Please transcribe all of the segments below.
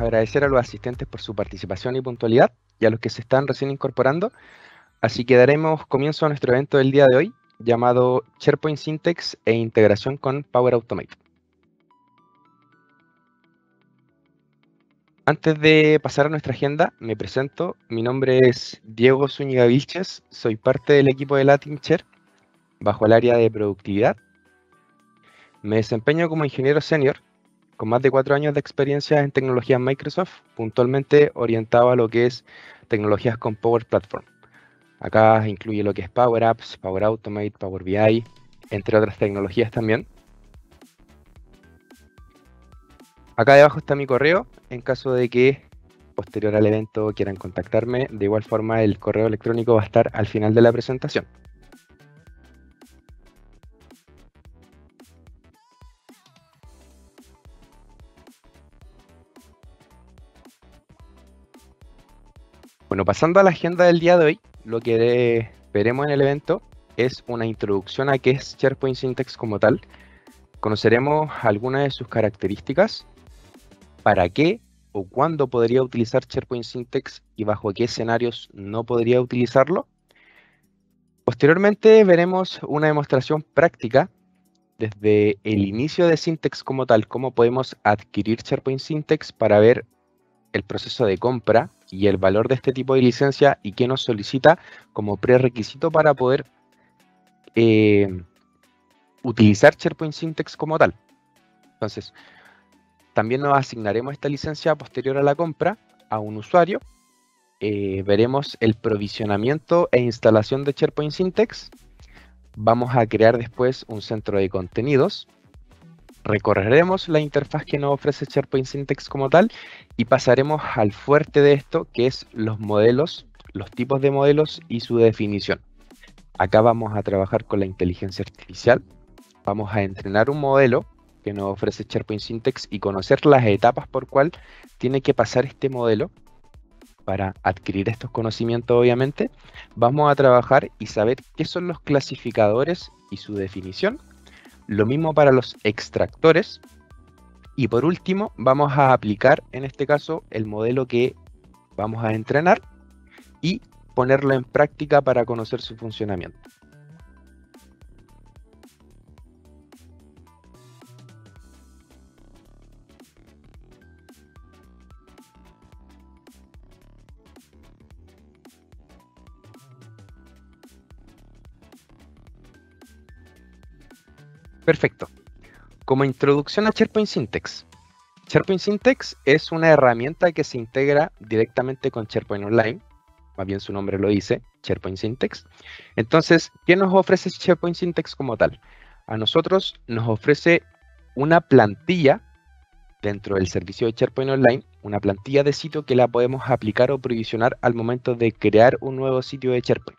agradecer a los asistentes por su participación y puntualidad y a los que se están recién incorporando. Así que daremos comienzo a nuestro evento del día de hoy, llamado SharePoint Syntex e integración con Power Automate. Antes de pasar a nuestra agenda, me presento. Mi nombre es Diego Zúñiga Vilches, soy parte del equipo de la TeamShare bajo el área de productividad. Me desempeño como ingeniero senior, con más de 4 años de experiencia en tecnologías Microsoft, puntualmente orientado a lo que es tecnologías con Power Platform. Acá incluye lo que es Power Apps, Power Automate, Power BI, entre otras tecnologías también. Acá debajo está mi correo, en caso de que posterior al evento quieran contactarme. De igual forma, el correo electrónico va a estar al final de la presentación. Bueno, pasando a la agenda del día de hoy, lo que veremos en el evento es una introducción a qué es SharePoint Syntex como tal. Conoceremos algunas de sus características, para qué o cuándo podría utilizar SharePoint Syntex y bajo qué escenarios no podría utilizarlo. Posteriormente veremos una demostración práctica desde el inicio de Syntex como tal, cómo podemos adquirir SharePoint Syntex para ver el proceso de compra y el valor de este tipo de licencia y qué nos solicita como prerequisito para poder utilizar SharePoint Syntex como tal. Entonces, también nos asignaremos esta licencia posterior a la compra a un usuario. Veremos el provisionamiento e instalación de SharePoint Syntex. Vamos a crear después un centro de contenidos. Recorreremos la interfaz que nos ofrece SharePoint Syntex como tal y pasaremos al fuerte de esto, que es los modelos, los tipos de modelos y su definición. Acá vamos a trabajar con la inteligencia artificial. Vamos a entrenar un modelo que nos ofrece SharePoint Syntex y conocer las etapas por cual tiene que pasar este modelo para adquirir estos conocimientos, obviamente. Vamos a trabajar y saber qué son los clasificadores y su definición. Lo mismo para los extractores. Y por último, vamos a aplicar, en este caso, el modelo que vamos a entrenar y ponerlo en práctica para conocer su funcionamiento. Perfecto. Como introducción a SharePoint Syntex. SharePoint Syntex es una herramienta que se integra directamente con SharePoint Online. Más bien su nombre lo dice, SharePoint Syntex. Entonces, ¿qué nos ofrece SharePoint Syntex como tal? A nosotros nos ofrece una plantilla dentro del servicio de SharePoint Online, una plantilla de sitio que la podemos aplicar o provisionar al momento de crear un nuevo sitio de SharePoint.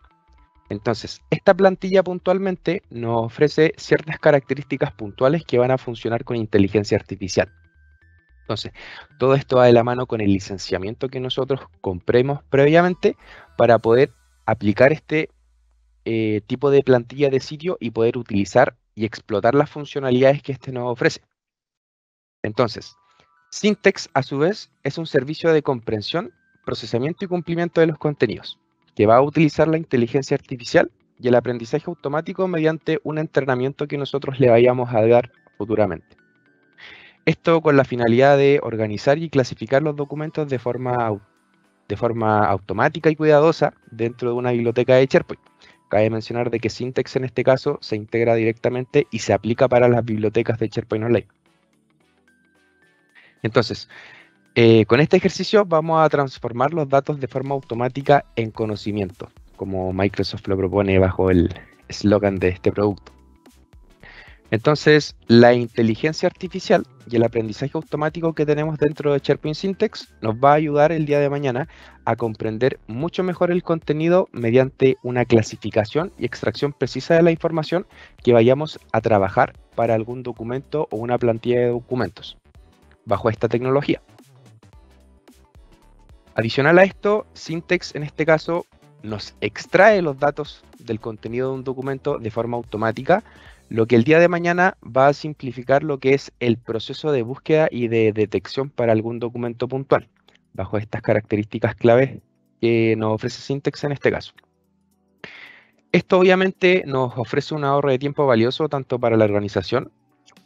Entonces, esta plantilla puntualmente nos ofrece ciertas características puntuales que van a funcionar con inteligencia artificial. Entonces, todo esto va de la mano con el licenciamiento que nosotros compremos previamente para poder aplicar este tipo de plantilla de sitio y poder utilizar y explotar las funcionalidades que este nos ofrece. Entonces, Syntex, a su vez, es un servicio de comprensión, procesamiento y cumplimiento de los contenidos, que va a utilizar la inteligencia artificial y el aprendizaje automático mediante un entrenamiento que nosotros le vayamos a dar futuramente. Esto con la finalidad de organizar y clasificar los documentos de forma automática y cuidadosa dentro de una biblioteca de SharePoint. Cabe mencionar de que Syntex en este caso se integra directamente y se aplica para las bibliotecas de SharePoint Online. Entonces, con este ejercicio vamos a transformar los datos de forma automática en conocimiento, como Microsoft lo propone bajo el eslogan de este producto. Entonces, la inteligencia artificial y el aprendizaje automático que tenemos dentro de SharePoint Syntex nos va a ayudar el día de mañana a comprender mucho mejor el contenido mediante una clasificación y extracción precisa de la información que vayamos a trabajar para algún documento o una plantilla de documentos bajo esta tecnología. Adicional a esto, Syntex en este caso nos extrae los datos del contenido de un documento de forma automática, lo que el día de mañana va a simplificar lo que es el proceso de búsqueda y de detección para algún documento puntual, bajo estas características claves que nos ofrece Syntex en este caso. Esto obviamente nos ofrece un ahorro de tiempo valioso tanto para la organización,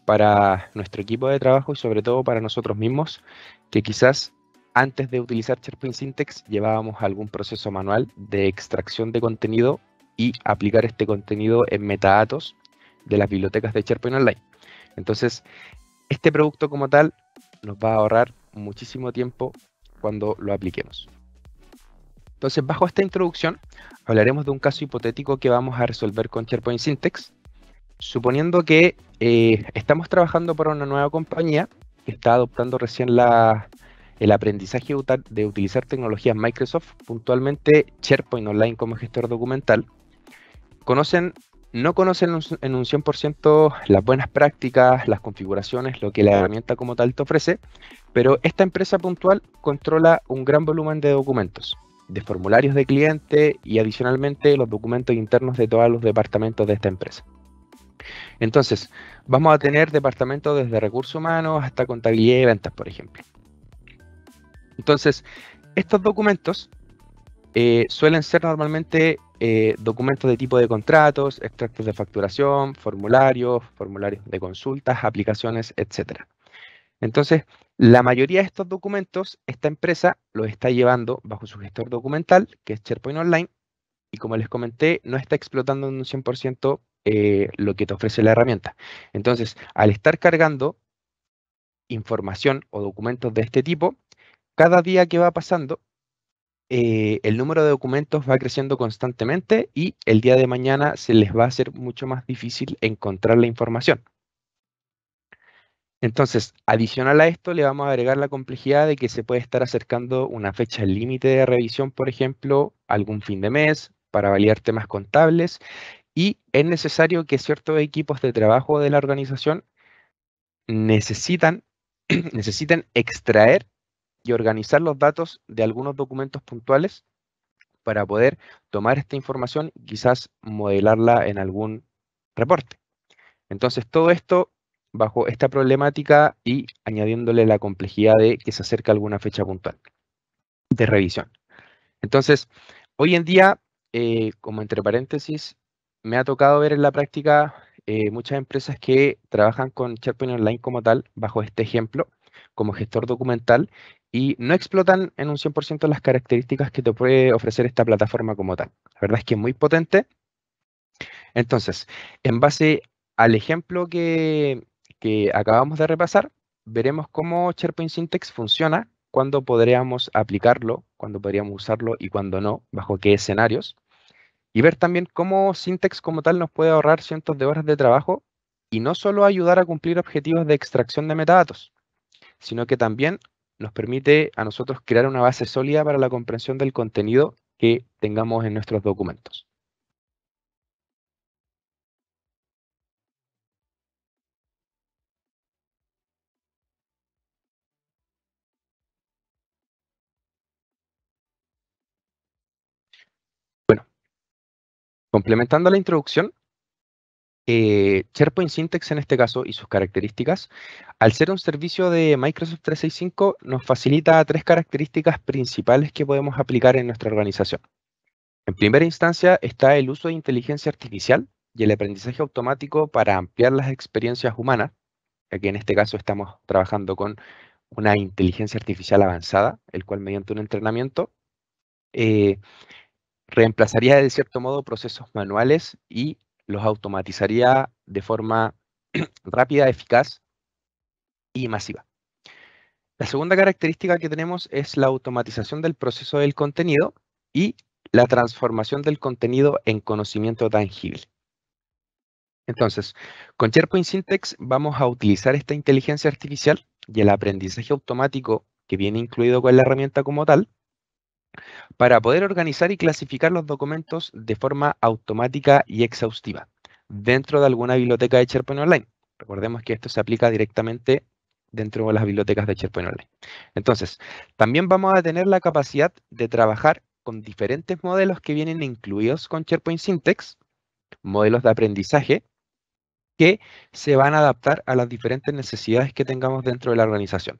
para nuestro equipo de trabajo y sobre todo para nosotros mismos, que quizás antes de utilizar SharePoint Syntex llevábamos algún proceso manual de extracción de contenido y aplicar este contenido en metadatos de las bibliotecas de SharePoint Online. Entonces, este producto como tal nos va a ahorrar muchísimo tiempo cuando lo apliquemos. Entonces, bajo esta introducción, hablaremos de un caso hipotético que vamos a resolver con SharePoint Syntex, suponiendo que estamos trabajando para una nueva compañía que está adoptando recién el aprendizaje de utilizar tecnologías Microsoft, puntualmente SharePoint Online como gestor documental. No conocen en un 100% las buenas prácticas, las configuraciones, lo que la herramienta como tal te ofrece, pero esta empresa puntual controla un gran volumen de documentos, de formularios de cliente y adicionalmente los documentos internos de todos los departamentos de esta empresa. Entonces, vamos a tener departamentos desde recursos humanos hasta contabilidad y ventas, por ejemplo. Entonces, estos documentos suelen ser normalmente documentos de tipo de contratos, extractos de facturación, formularios de consultas, aplicaciones, etc. Entonces, la mayoría de estos documentos, esta empresa los está llevando bajo su gestor documental, que es SharePoint Online, y como les comenté, no está explotando en un 100% lo que te ofrece la herramienta. Entonces, al estar cargando información o documentos de este tipo, cada día que va pasando, el número de documentos va creciendo constantemente y el día de mañana se les va a hacer mucho más difícil encontrar la información. Entonces, adicional a esto, le vamos a agregar la complejidad de que se puede estar acercando una fecha límite de revisión, por ejemplo, algún fin de mes, para validar temas contables, y es necesario que ciertos equipos de trabajo de la organización necesitan, necesiten extraer y organizar los datos de algunos documentos puntuales para poder tomar esta información y quizás modelarla en algún reporte. Entonces, todo esto bajo esta problemática y añadiéndole la complejidad de que se acerca alguna fecha puntual de revisión. Entonces, hoy en día, como entre paréntesis, me ha tocado ver en la práctica muchas empresas que trabajan con SharePoint Online como tal, bajo este ejemplo, como gestor documental, y no explotan en un 100% las características que te puede ofrecer esta plataforma como tal. La verdad es que es muy potente. Entonces, en base al ejemplo que acabamos de repasar, veremos cómo SharePoint Syntex funciona, cuándo podríamos aplicarlo, cuándo podríamos usarlo y cuándo no, bajo qué escenarios, y ver también cómo Syntex como tal nos puede ahorrar cientos de horas de trabajo y no solo ayudar a cumplir objetivos de extracción de metadatos, sino que también nos permite a nosotros crear una base sólida para la comprensión del contenido que tengamos en nuestros documentos. Bueno, complementando la introducción, SharePoint Syntex en este caso y sus características, al ser un servicio de Microsoft 365, nos facilita tres características principales que podemos aplicar en nuestra organización. En primera instancia está el uso de inteligencia artificial y el aprendizaje automático para ampliar las experiencias humanas, ya que en este caso estamos trabajando con una inteligencia artificial avanzada, el cual mediante un entrenamiento eh, reemplazaría de cierto modo procesos manuales y los automatizaría de forma rápida, eficaz y masiva. La segunda característica que tenemos es la automatización del proceso del contenido y la transformación del contenido en conocimiento tangible. Entonces, con SharePoint Syntex vamos a utilizar esta inteligencia artificial y el aprendizaje automático que viene incluido con la herramienta como tal para poder organizar y clasificar los documentos de forma automática y exhaustiva dentro de alguna biblioteca de SharePoint Online. Recordemos que esto se aplica directamente dentro de las bibliotecas de SharePoint Online. Entonces, también vamos a tener la capacidad de trabajar con diferentes modelos que vienen incluidos con SharePoint Syntex, modelos de aprendizaje, que se van a adaptar a las diferentes necesidades que tengamos dentro de la organización.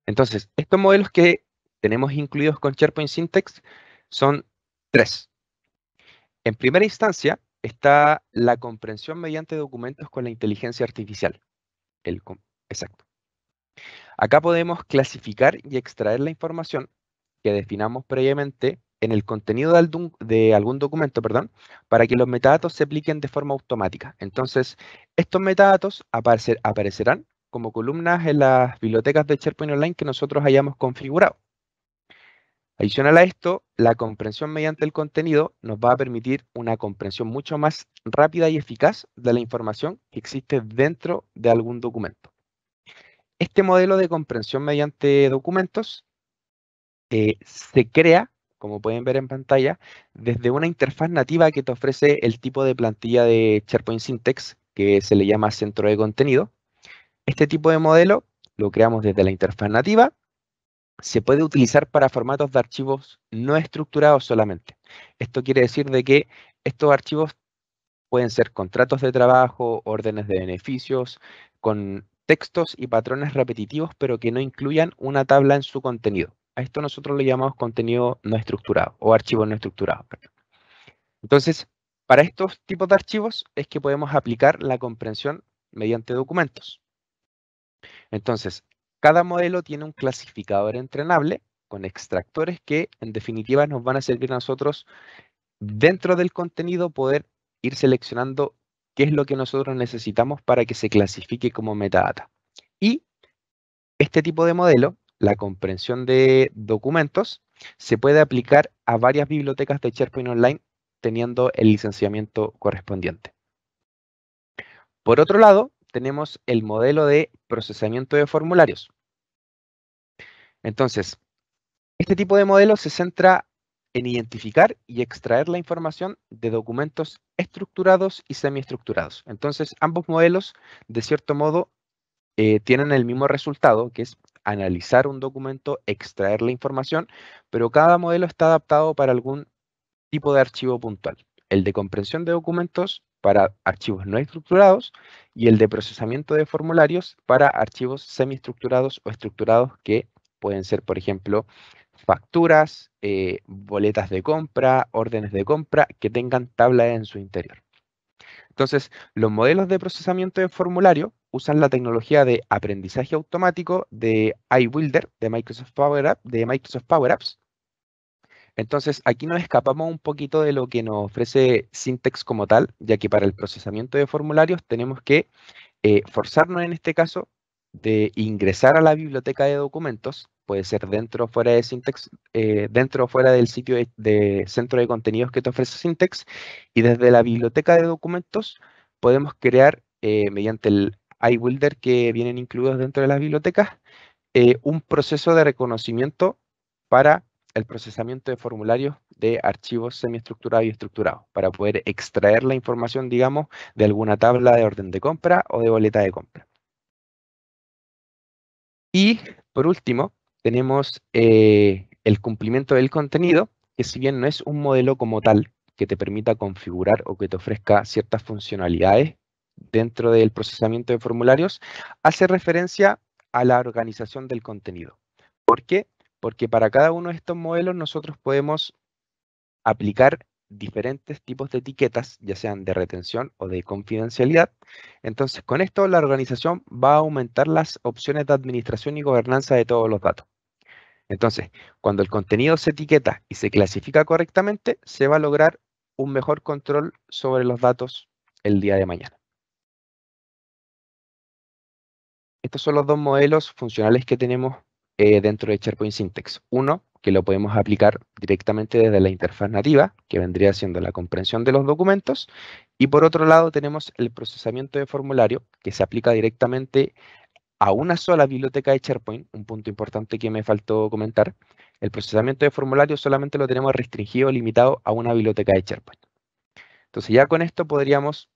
Entonces, estos modelos que tenemos incluidos con SharePoint Syntex son tres. En primera instancia está la comprensión mediante documentos con la inteligencia artificial. El com- exacto. Acá podemos clasificar y extraer la información que definamos previamente en el contenido de algún documento, perdón, para que los metadatos se apliquen de forma automática. Entonces, estos metadatos aparecerán como columnas en las bibliotecas de SharePoint Online que nosotros hayamos configurado. Adicional a esto, la comprensión mediante el contenido nos va a permitir una comprensión mucho más rápida y eficaz de la información que existe dentro de algún documento. Este modelo de comprensión mediante documentos se crea, como pueden ver en pantalla, desde una interfaz nativa que te ofrece el tipo de plantilla de SharePoint Syntex, que se le llama centro de contenido. Este tipo de modelo lo creamos desde la interfaz nativa. Se puede utilizar para formatos de archivos no estructurados solamente. Esto quiere decir de que estos archivos pueden ser contratos de trabajo, órdenes de beneficios, con textos y patrones repetitivos, pero que no incluyan una tabla en su contenido. A esto nosotros le llamamos contenido no estructurado o archivos no estructurados, perdón. Entonces, para estos tipos de archivos es que podemos aplicar la comprensión mediante documentos. Entonces, cada modelo tiene un clasificador entrenable con extractores que en definitiva nos van a servir a nosotros dentro del contenido poder ir seleccionando qué es lo que nosotros necesitamos para que se clasifique como metadata. Y este tipo de modelo, la comprensión de documentos, se puede aplicar a varias bibliotecas de SharePoint Online teniendo el licenciamiento correspondiente. Por otro lado, tenemos el modelo de procesamiento de formularios. Entonces, este tipo de modelo se centra en identificar y extraer la información de documentos estructurados y semiestructurados. Entonces, ambos modelos, de cierto modo, tienen el mismo resultado, que es analizar un documento, extraer la información, pero cada modelo está adaptado para algún tipo de archivo puntual. El de comprensión de documentos para archivos no estructurados y el de procesamiento de formularios para archivos semiestructurados o estructurados que pueden ser, por ejemplo, facturas, boletas de compra, órdenes de compra que tengan tabla en su interior. Entonces, los modelos de procesamiento de formulario usan la tecnología de aprendizaje automático de iBuilder de Microsoft Power Apps. Entonces, aquí nos escapamos un poquito de lo que nos ofrece Syntex como tal, ya que para el procesamiento de formularios tenemos que forzarnos en este caso de ingresar a la biblioteca de documentos, puede ser dentro o fuera de Syntex, dentro o fuera del sitio de centro de contenidos que te ofrece Syntex, y desde la biblioteca de documentos podemos crear, mediante el iBuilder que vienen incluidos dentro de las bibliotecas, un proceso de reconocimiento para el procesamiento de formularios de archivos semiestructurados y estructurados, para poder extraer la información, digamos, de alguna tabla de orden de compra o de boleta de compra. Y por último, tenemos el cumplimiento del contenido, que si bien no es un modelo como tal que te permita configurar o que te ofrezca ciertas funcionalidades dentro del procesamiento de formularios, hace referencia a la organización del contenido. ¿Por qué? Porque para cada uno de estos modelos nosotros podemos aplicar diferentes tipos de etiquetas, ya sean de retención o de confidencialidad. Entonces, con esto la organización va a aumentar las opciones de administración y gobernanza de todos los datos. Entonces, cuando el contenido se etiqueta y se clasifica correctamente, se va a lograr un mejor control sobre los datos el día de mañana. Estos son los dos modelos funcionales que tenemos dentro de SharePoint Syntex. Uno, que lo podemos aplicar directamente desde la interfaz nativa, que vendría siendo la comprensión de los documentos. Y por otro lado tenemos el procesamiento de formulario, que se aplica directamente a una sola biblioteca de SharePoint. Un punto importante que me faltó comentar. El procesamiento de formulario solamente lo tenemos restringido, limitado a una biblioteca de SharePoint. Entonces ya con esto podríamos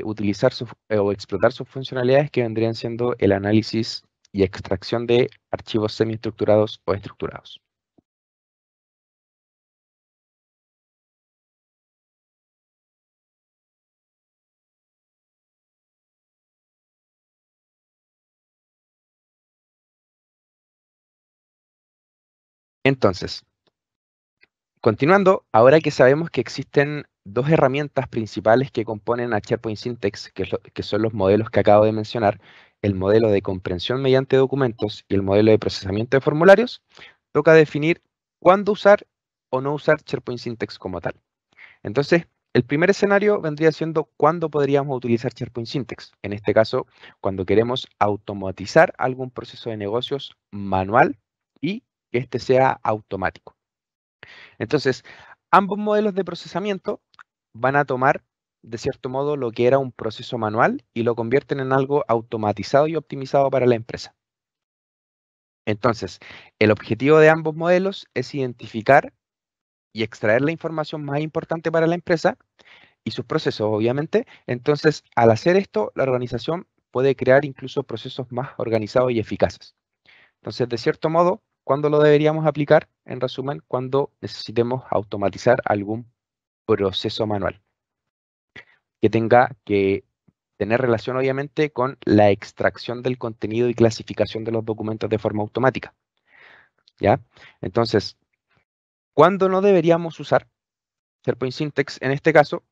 utilizar o explotar sus funcionalidades que vendrían siendo el análisis y extracción de archivos semiestructurados o estructurados. Entonces, continuando, ahora que sabemos que existen dos herramientas principales que componen a SharePoint Syntax, que son los modelos que acabo de mencionar, el modelo de comprensión mediante documentos y el modelo de procesamiento de formularios, toca definir cuándo usar o no usar SharePoint Syntax como tal. Entonces, el primer escenario vendría siendo cuándo podríamos utilizar SharePoint Syntax. En este caso, cuando queremos automatizar algún proceso de negocios manual y que este sea automático. Entonces, ambos modelos de procesamiento van a tomar, de cierto modo, lo que era un proceso manual y lo convierten en algo automatizado y optimizado para la empresa. Entonces, el objetivo de ambos modelos es identificar y extraer la información más importante para la empresa y sus procesos, obviamente. Entonces, al hacer esto, la organización puede crear incluso procesos más organizados y eficaces. Entonces, de cierto modo, ¿cuándo lo deberíamos aplicar? En resumen, cuando necesitemos automatizar algún proceso manual que tenga que tener relación, obviamente, con la extracción del contenido y clasificación de los documentos de forma automática. ¿Ya? Entonces, ¿cuándo no deberíamos usar SharePoint Syntax? En este caso,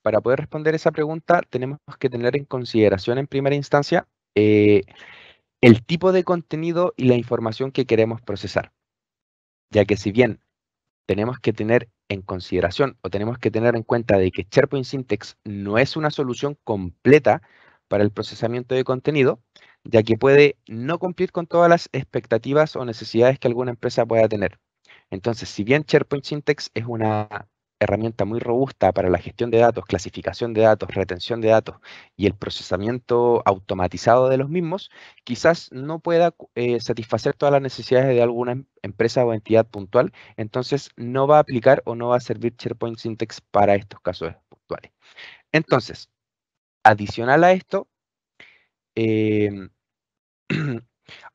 para poder responder esa pregunta, tenemos que tener en consideración en primera instancia el tipo de contenido y la información que queremos procesar, ya que si bien tenemos que tener en consideración o tenemos que tener en cuenta de que SharePoint Syntax no es una solución completa para el procesamiento de contenido, ya que puede no cumplir con todas las expectativas o necesidades que alguna empresa pueda tener. Entonces, si bien SharePoint Syntax es una herramienta muy robusta para la gestión de datos, clasificación de datos, retención de datos y el procesamiento automatizado de los mismos, quizás no pueda satisfacer todas las necesidades de alguna empresa o entidad puntual, entonces no va a aplicar o no va a servir SharePoint Syntax para estos casos puntuales. Entonces, adicional a esto, em,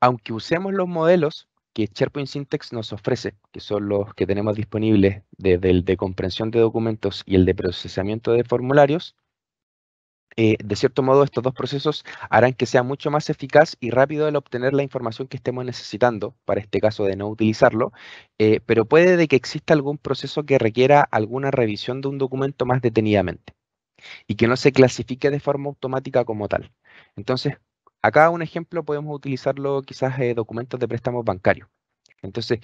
aunque usemos los modelos que SharePoint Syntax nos ofrece, que son los que tenemos disponibles desde el de comprensión de documentos y el de procesamiento de formularios, de cierto modo estos dos procesos harán que sea mucho más eficaz y rápido el obtener la información que estemos necesitando, para este caso de no utilizarlo, pero puede de que exista algún proceso que requiera alguna revisión de un documento más detenidamente y que no se clasifique de forma automática como tal. Entonces, acá un ejemplo podemos utilizarlo quizás documentos de préstamos bancarios. Entonces,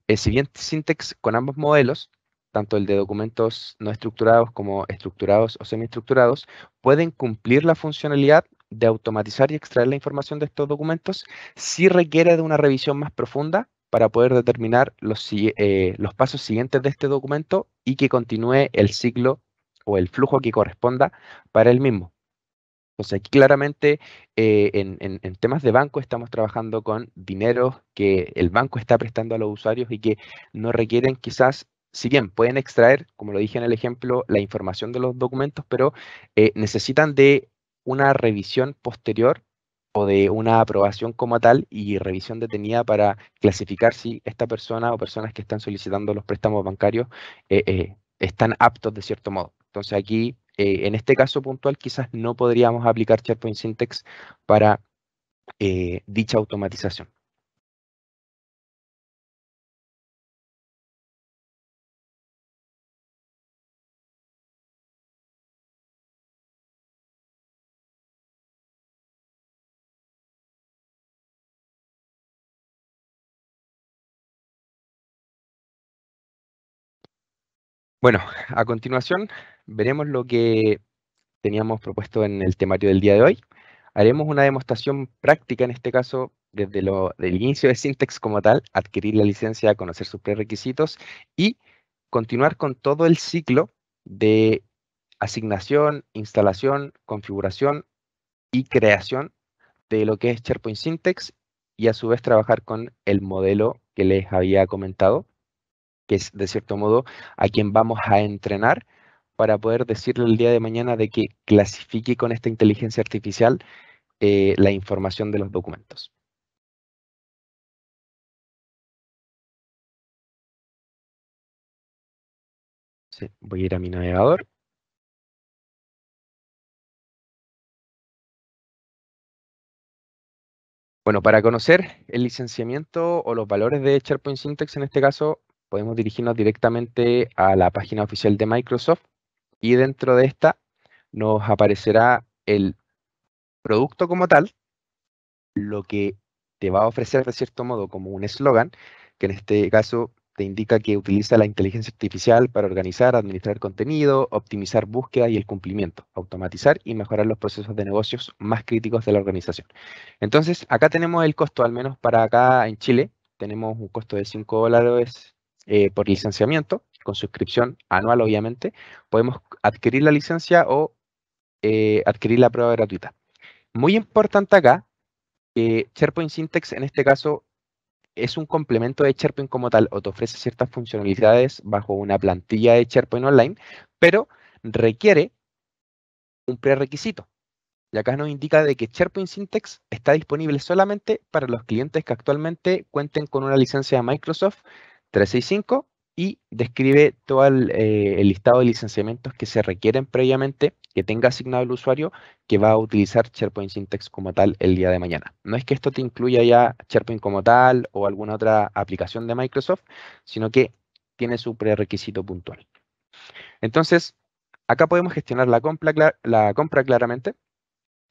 si bien Syntax con ambos modelos, tanto el de documentos no estructurados como estructurados o semiestructurados, pueden cumplir la funcionalidad de automatizar y extraer la información de estos documentos, sí requiere de una revisión más profunda para poder determinar los pasos siguientes de este documento y que continúe el ciclo o el flujo que corresponda para el mismo. Entonces aquí claramente en temas de banco estamos trabajando con dinero que el banco está prestando a los usuarios y que no requieren quizás, si bien pueden extraer, como lo dije en el ejemplo, la información de los documentos, pero necesitan de una revisión posterior o de una aprobación como tal y revisión detenida para clasificar si esta persona o personas que están solicitando los préstamos bancarios están aptos de cierto modo. Entonces aquí, en este caso puntual, quizás no podríamos aplicar SharePoint Syntax para dicha automatización. Bueno, a continuación veremos lo que teníamos propuesto en el temario del día de hoy. Haremos una demostración práctica, en este caso, desde del inicio de Syntax como tal, adquirir la licencia, conocer sus prerequisitos y continuar con todo el ciclo de asignación, instalación, configuración y creación de lo que es SharePoint Syntax y a su vez trabajar con el modelo que les había comentado, que es de cierto modo a quien vamos a entrenar para poder decirle el día de mañana de que clasifique con esta inteligencia artificial la información de los documentos. Sí, voy a ir a mi navegador. Bueno, para conocer el licenciamiento o los valores de SharePoint Syntax, en este caso, podemos dirigirnos directamente a la página oficial de Microsoft y dentro de esta nos aparecerá el producto como tal, lo que te va a ofrecer de cierto modo como un eslogan, que en este caso te indica que utiliza la inteligencia artificial para organizar, administrar contenido, optimizar búsqueda y el cumplimiento, automatizar y mejorar los procesos de negocios más críticos de la organización. Entonces, acá tenemos el costo, al menos para acá en Chile, tenemos un costo de $5 por licenciamiento, con suscripción anual obviamente. Podemos adquirir la licencia o adquirir la prueba gratuita. Muy importante acá que SharePoint Syntax en este caso es un complemento de SharePoint como tal o te ofrece ciertas funcionalidades bajo una plantilla de SharePoint Online, pero requiere un prerequisito. Y acá nos indica de que SharePoint Syntax está disponible solamente para los clientes que actualmente cuenten con una licencia de Microsoft 365 y describe todo el listado de licenciamientos que se requieren previamente que tenga asignado el usuario que va a utilizar SharePoint Syntax como tal el día de mañana. No es que esto te incluya ya SharePoint como tal o alguna otra aplicación de Microsoft, sino que tiene su prerequisito puntual. Entonces, acá podemos gestionar la compra claramente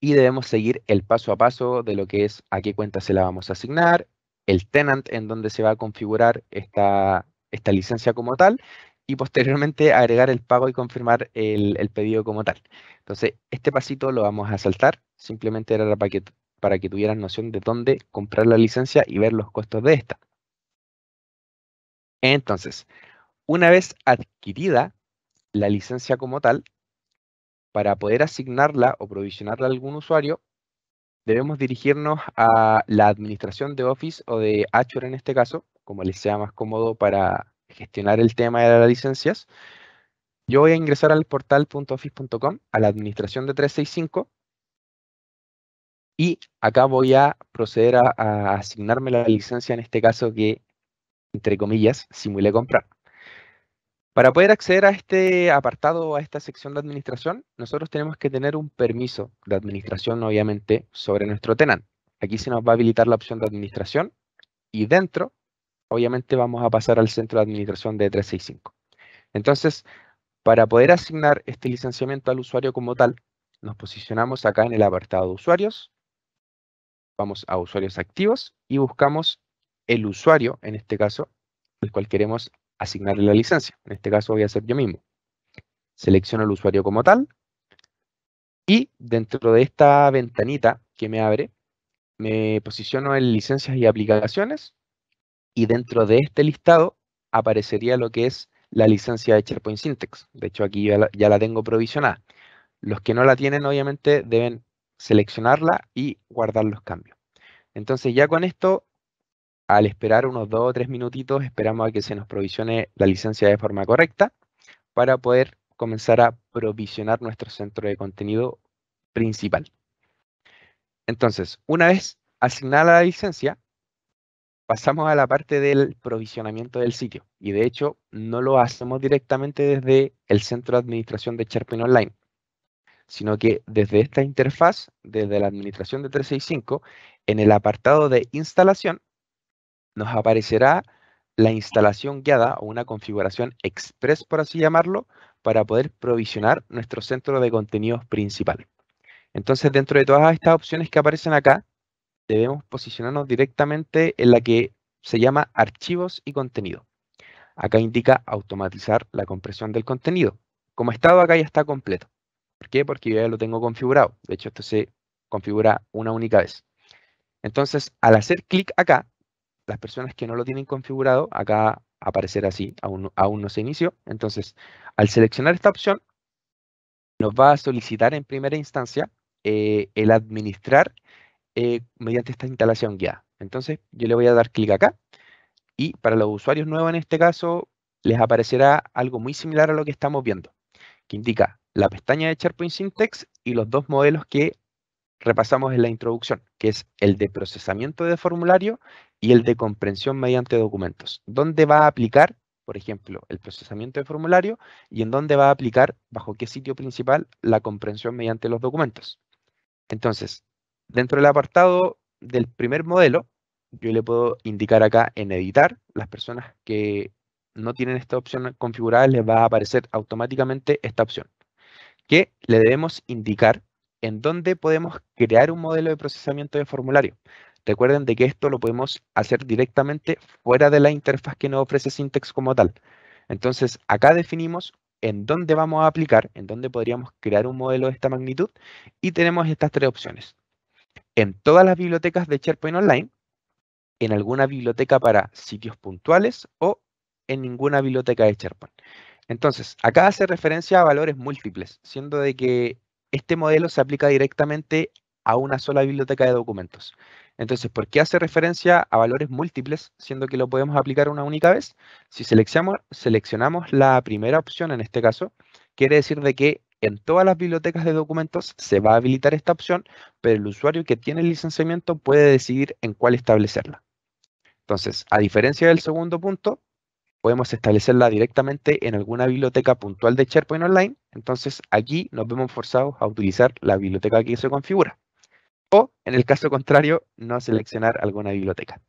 y debemos seguir el paso a paso de lo que es a qué cuenta se la vamos a asignar, el tenant en donde se va a configurar esta licencia como tal y posteriormente agregar el pago y confirmar el pedido como tal. Entonces, este pasito lo vamos a saltar, simplemente era para que tuvieran noción de dónde comprar la licencia y ver los costos de esta. Entonces, una vez adquirida la licencia como tal, para poder asignarla o provisionarla a algún usuario, debemos dirigirnos a la administración de Office o de Azure en este caso, como les sea más cómodo para gestionar el tema de las licencias. Yo voy a ingresar al portal.office.com, a la administración de 365, y acá voy a proceder a asignarme la licencia en este caso que, entre comillas, simulé comprar. Para poder acceder a este apartado o a esta sección de administración, nosotros tenemos que tener un permiso de administración, obviamente, sobre nuestro tenant. Aquí se nos va a habilitar la opción de administración y dentro, obviamente, vamos a pasar al centro de administración de 365. Entonces, para poder asignar este licenciamiento al usuario como tal, nos posicionamos acá en el apartado de usuarios, vamos a usuarios activos y buscamos el usuario, en este caso, al cual queremos asignarle la licencia. En este caso voy a hacer yo mismo. Selecciono el usuario como tal y dentro de esta ventanita que me abre, me posiciono en licencias y aplicaciones y dentro de este listado aparecería lo que es la licencia de SharePoint Syntax. De hecho, aquí ya la tengo provisionada. Los que no la tienen, obviamente, deben seleccionarla y guardar los cambios. Entonces, ya con esto, al esperar unos 2 o 3 minutitos, esperamos a que se nos provisione la licencia de forma correcta para poder comenzar a provisionar nuestro centro de contenido principal. Entonces, una vez asignada la licencia, pasamos a la parte del provisionamiento del sitio. Y de hecho, no lo hacemos directamente desde el centro de administración de SharePoint Online, sino que desde esta interfaz, desde la administración de 365, en el apartado de instalación, nos aparecerá la instalación guiada o una configuración express, por así llamarlo, para poder provisionar nuestro centro de contenidos principal. Entonces, dentro de todas estas opciones que aparecen acá, debemos posicionarnos directamente en la que se llama archivos y contenido. Acá indica automatizar la compresión del contenido. Como estado acá ya está completo. ¿Por qué? Porque yo ya lo tengo configurado. De hecho, esto se configura una única vez. Entonces, al hacer clic acá, las personas que no lo tienen configurado, acá aparecerá así, aún no se inició. Entonces, al seleccionar esta opción, nos va a solicitar en primera instancia el administrar mediante esta instalación guiada. Entonces, yo le voy a dar clic acá y para los usuarios nuevos en este caso, les aparecerá algo muy similar a lo que estamos viendo, que indica la pestaña de SharePoint Syntax y los dos modelos que repasamos en la introducción, que es el de procesamiento de formulario y el de comprensión mediante documentos. ¿Dónde va a aplicar, por ejemplo, el procesamiento de formulario y en dónde va a aplicar, bajo qué sitio principal, la comprensión mediante los documentos? Entonces, dentro del apartado del primer modelo, yo le puedo indicar acá en editar. Las personas que no tienen esta opción configurada les va a aparecer automáticamente esta opción, que le debemos indicar en dónde podemos crear un modelo de procesamiento de formulario. Recuerden de que esto lo podemos hacer directamente fuera de la interfaz que nos ofrece Syntex como tal. Entonces, acá definimos en dónde vamos a aplicar, en dónde podríamos crear un modelo de esta magnitud, y tenemos estas tres opciones. En todas las bibliotecas de SharePoint Online, en alguna biblioteca para sitios puntuales o en ninguna biblioteca de SharePoint. Entonces, acá hace referencia a valores múltiples, siendo de que este modelo se aplica directamente a una sola biblioteca de documentos. Entonces, ¿por qué hace referencia a valores múltiples, siendo que lo podemos aplicar una única vez? Si seleccionamos la primera opción en este caso, quiere decir de que en todas las bibliotecas de documentos se va a habilitar esta opción, pero el usuario que tiene el licenciamiento puede decidir en cuál establecerla. Entonces, a diferencia del segundo punto, podemos establecerla directamente en alguna biblioteca puntual de SharePoint Online. Entonces, aquí nos vemos forzados a utilizar la biblioteca que se configura. O, en el caso contrario, no seleccionar alguna biblioteca.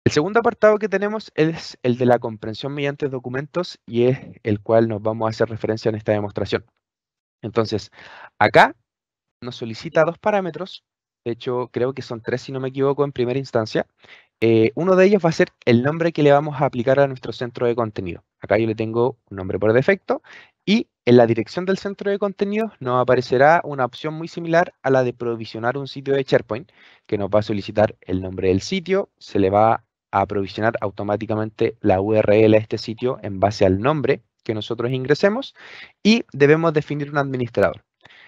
El segundo apartado que tenemos es el de la comprensión mediante documentos y es el cual nos vamos a hacer referencia en esta demostración. Entonces, acá nos solicita dos parámetros. De hecho, creo que son tres si no me equivoco en primera instancia. Uno de ellos va a ser el nombre que le vamos a aplicar a nuestro centro de contenido. Acá yo le tengo un nombre por defecto y en la dirección del centro de contenido nos aparecerá una opción muy similar a la de provisionar un sitio de SharePoint, que nos va a solicitar el nombre del sitio, se le va a provisionar automáticamente la URL a este sitio en base al nombre que nosotros ingresemos y debemos definir un administrador.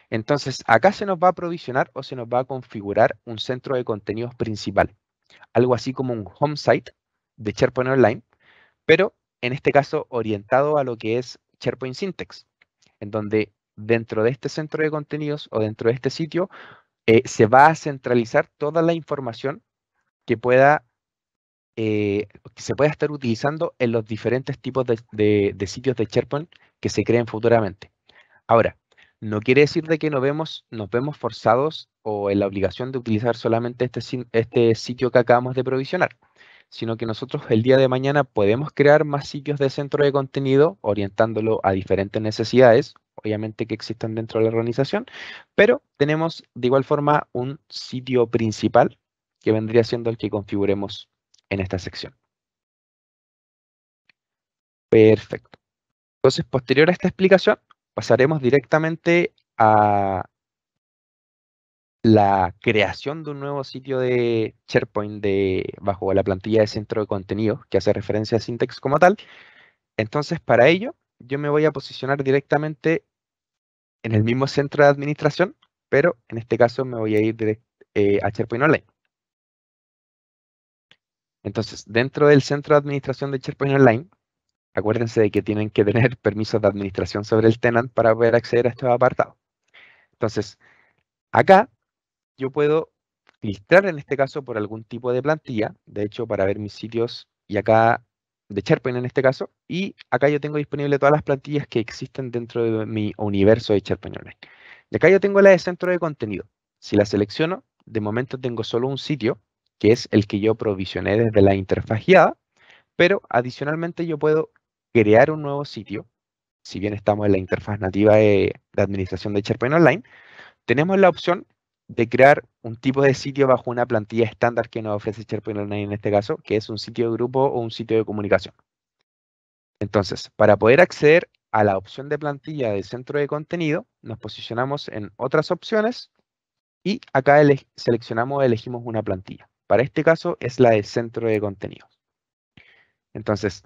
Entonces, acá se nos va a provisionar o se nos va a configurar un centro de contenidos principal, algo así como un home site de SharePoint Online, pero en este caso orientado a lo que es SharePoint Syntex, en donde dentro de este centro de contenidos o dentro de este sitio se va a centralizar toda la información que se pueda estar utilizando en los diferentes tipos de sitios de SharePoint que se creen futuramente. Ahora, no quiere decir de que nos vemos forzados o en la obligación de utilizar solamente este sitio que acabamos de provisionar, sino que nosotros el día de mañana podemos crear más sitios de centro de contenido orientándolo a diferentes necesidades, obviamente que existan dentro de la organización, pero tenemos de igual forma un sitio principal que vendría siendo el que configuremos en esta sección. Perfecto. Entonces, posterior a esta explicación, pasaremos directamente a la creación de un nuevo sitio de SharePoint bajo la plantilla de centro de contenidos que hace referencia a Syntex como tal. Entonces, para ello, yo me voy a posicionar directamente en el mismo centro de administración, pero en este caso me voy a ir a SharePoint Online. Entonces, dentro del centro de administración de SharePoint Online, acuérdense de que tienen que tener permisos de administración sobre el tenant para poder acceder a estos apartados. Entonces, acá yo puedo filtrar en este caso por algún tipo de plantilla, de hecho para ver mis sitios y acá de SharePoint en este caso, y acá yo tengo disponible todas las plantillas que existen dentro de mi universo de SharePoint Online. Y acá yo tengo la de centro de contenido. Si la selecciono, de momento tengo solo un sitio, que es el que yo provisioné desde la interfaz guiada, pero adicionalmente yo puedo crear un nuevo sitio, si bien estamos en la interfaz nativa de administración de SharePoint Online, tenemos la opción de crear un tipo de sitio bajo una plantilla estándar que nos ofrece SharePoint Online en este caso, que es un sitio de grupo o un sitio de comunicación. Entonces, para poder acceder a la opción de plantilla de centro de contenido, nos posicionamos en otras opciones y acá elegimos una plantilla. Para este caso es la de centro de contenidos. Entonces,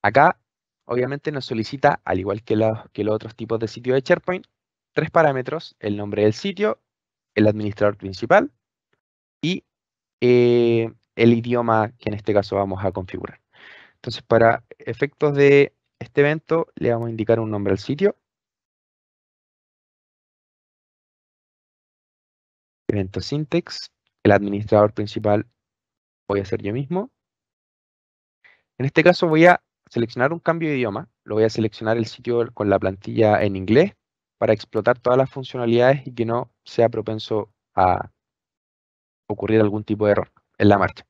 acá obviamente nos solicita, al igual que los otros tipos de sitio de SharePoint, tres parámetros: el nombre del sitio, el administrador principal y el idioma que en este caso vamos a configurar. Entonces, para efectos de este evento le vamos a indicar un nombre al sitio. Evento syntax. El administrador principal voy a ser yo mismo. En este caso voy a seleccionar un cambio de idioma. Lo voy a seleccionar el sitio con la plantilla en inglés para explotar todas las funcionalidades y que no sea propenso a ocurrir algún tipo de error en la marcha.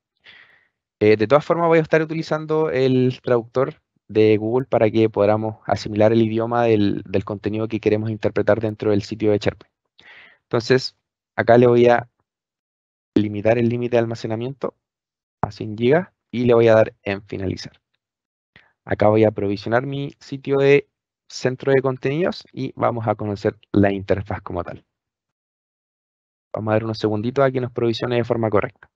De todas formas voy a estar utilizando el traductor de Google para que podamos asimilar el idioma del contenido que queremos interpretar dentro del sitio de SharePoint. Entonces, acá le voy a limitar el límite de almacenamiento a 100 GB y le voy a dar en finalizar. Acá voy a provisionar mi sitio de centro de contenidos y vamos a conocer la interfaz como tal. Vamos a dar unos segunditos a que nos provisione de forma correcta.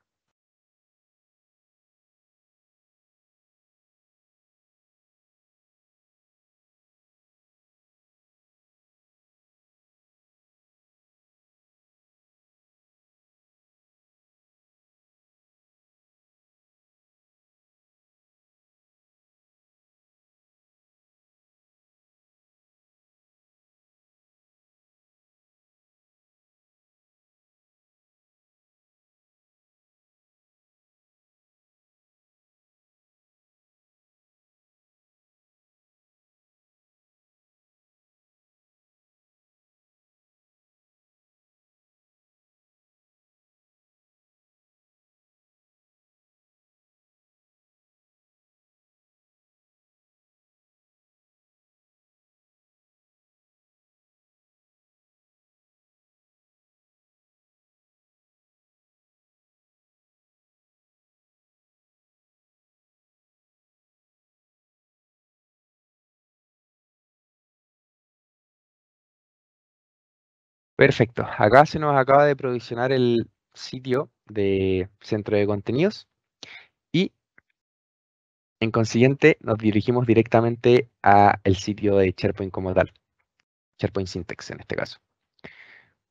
Perfecto. Acá se nos acaba de provisionar el sitio de centro de contenidos y en consiguiente nos dirigimos directamente al sitio de SharePoint como tal. SharePoint Syntax en este caso.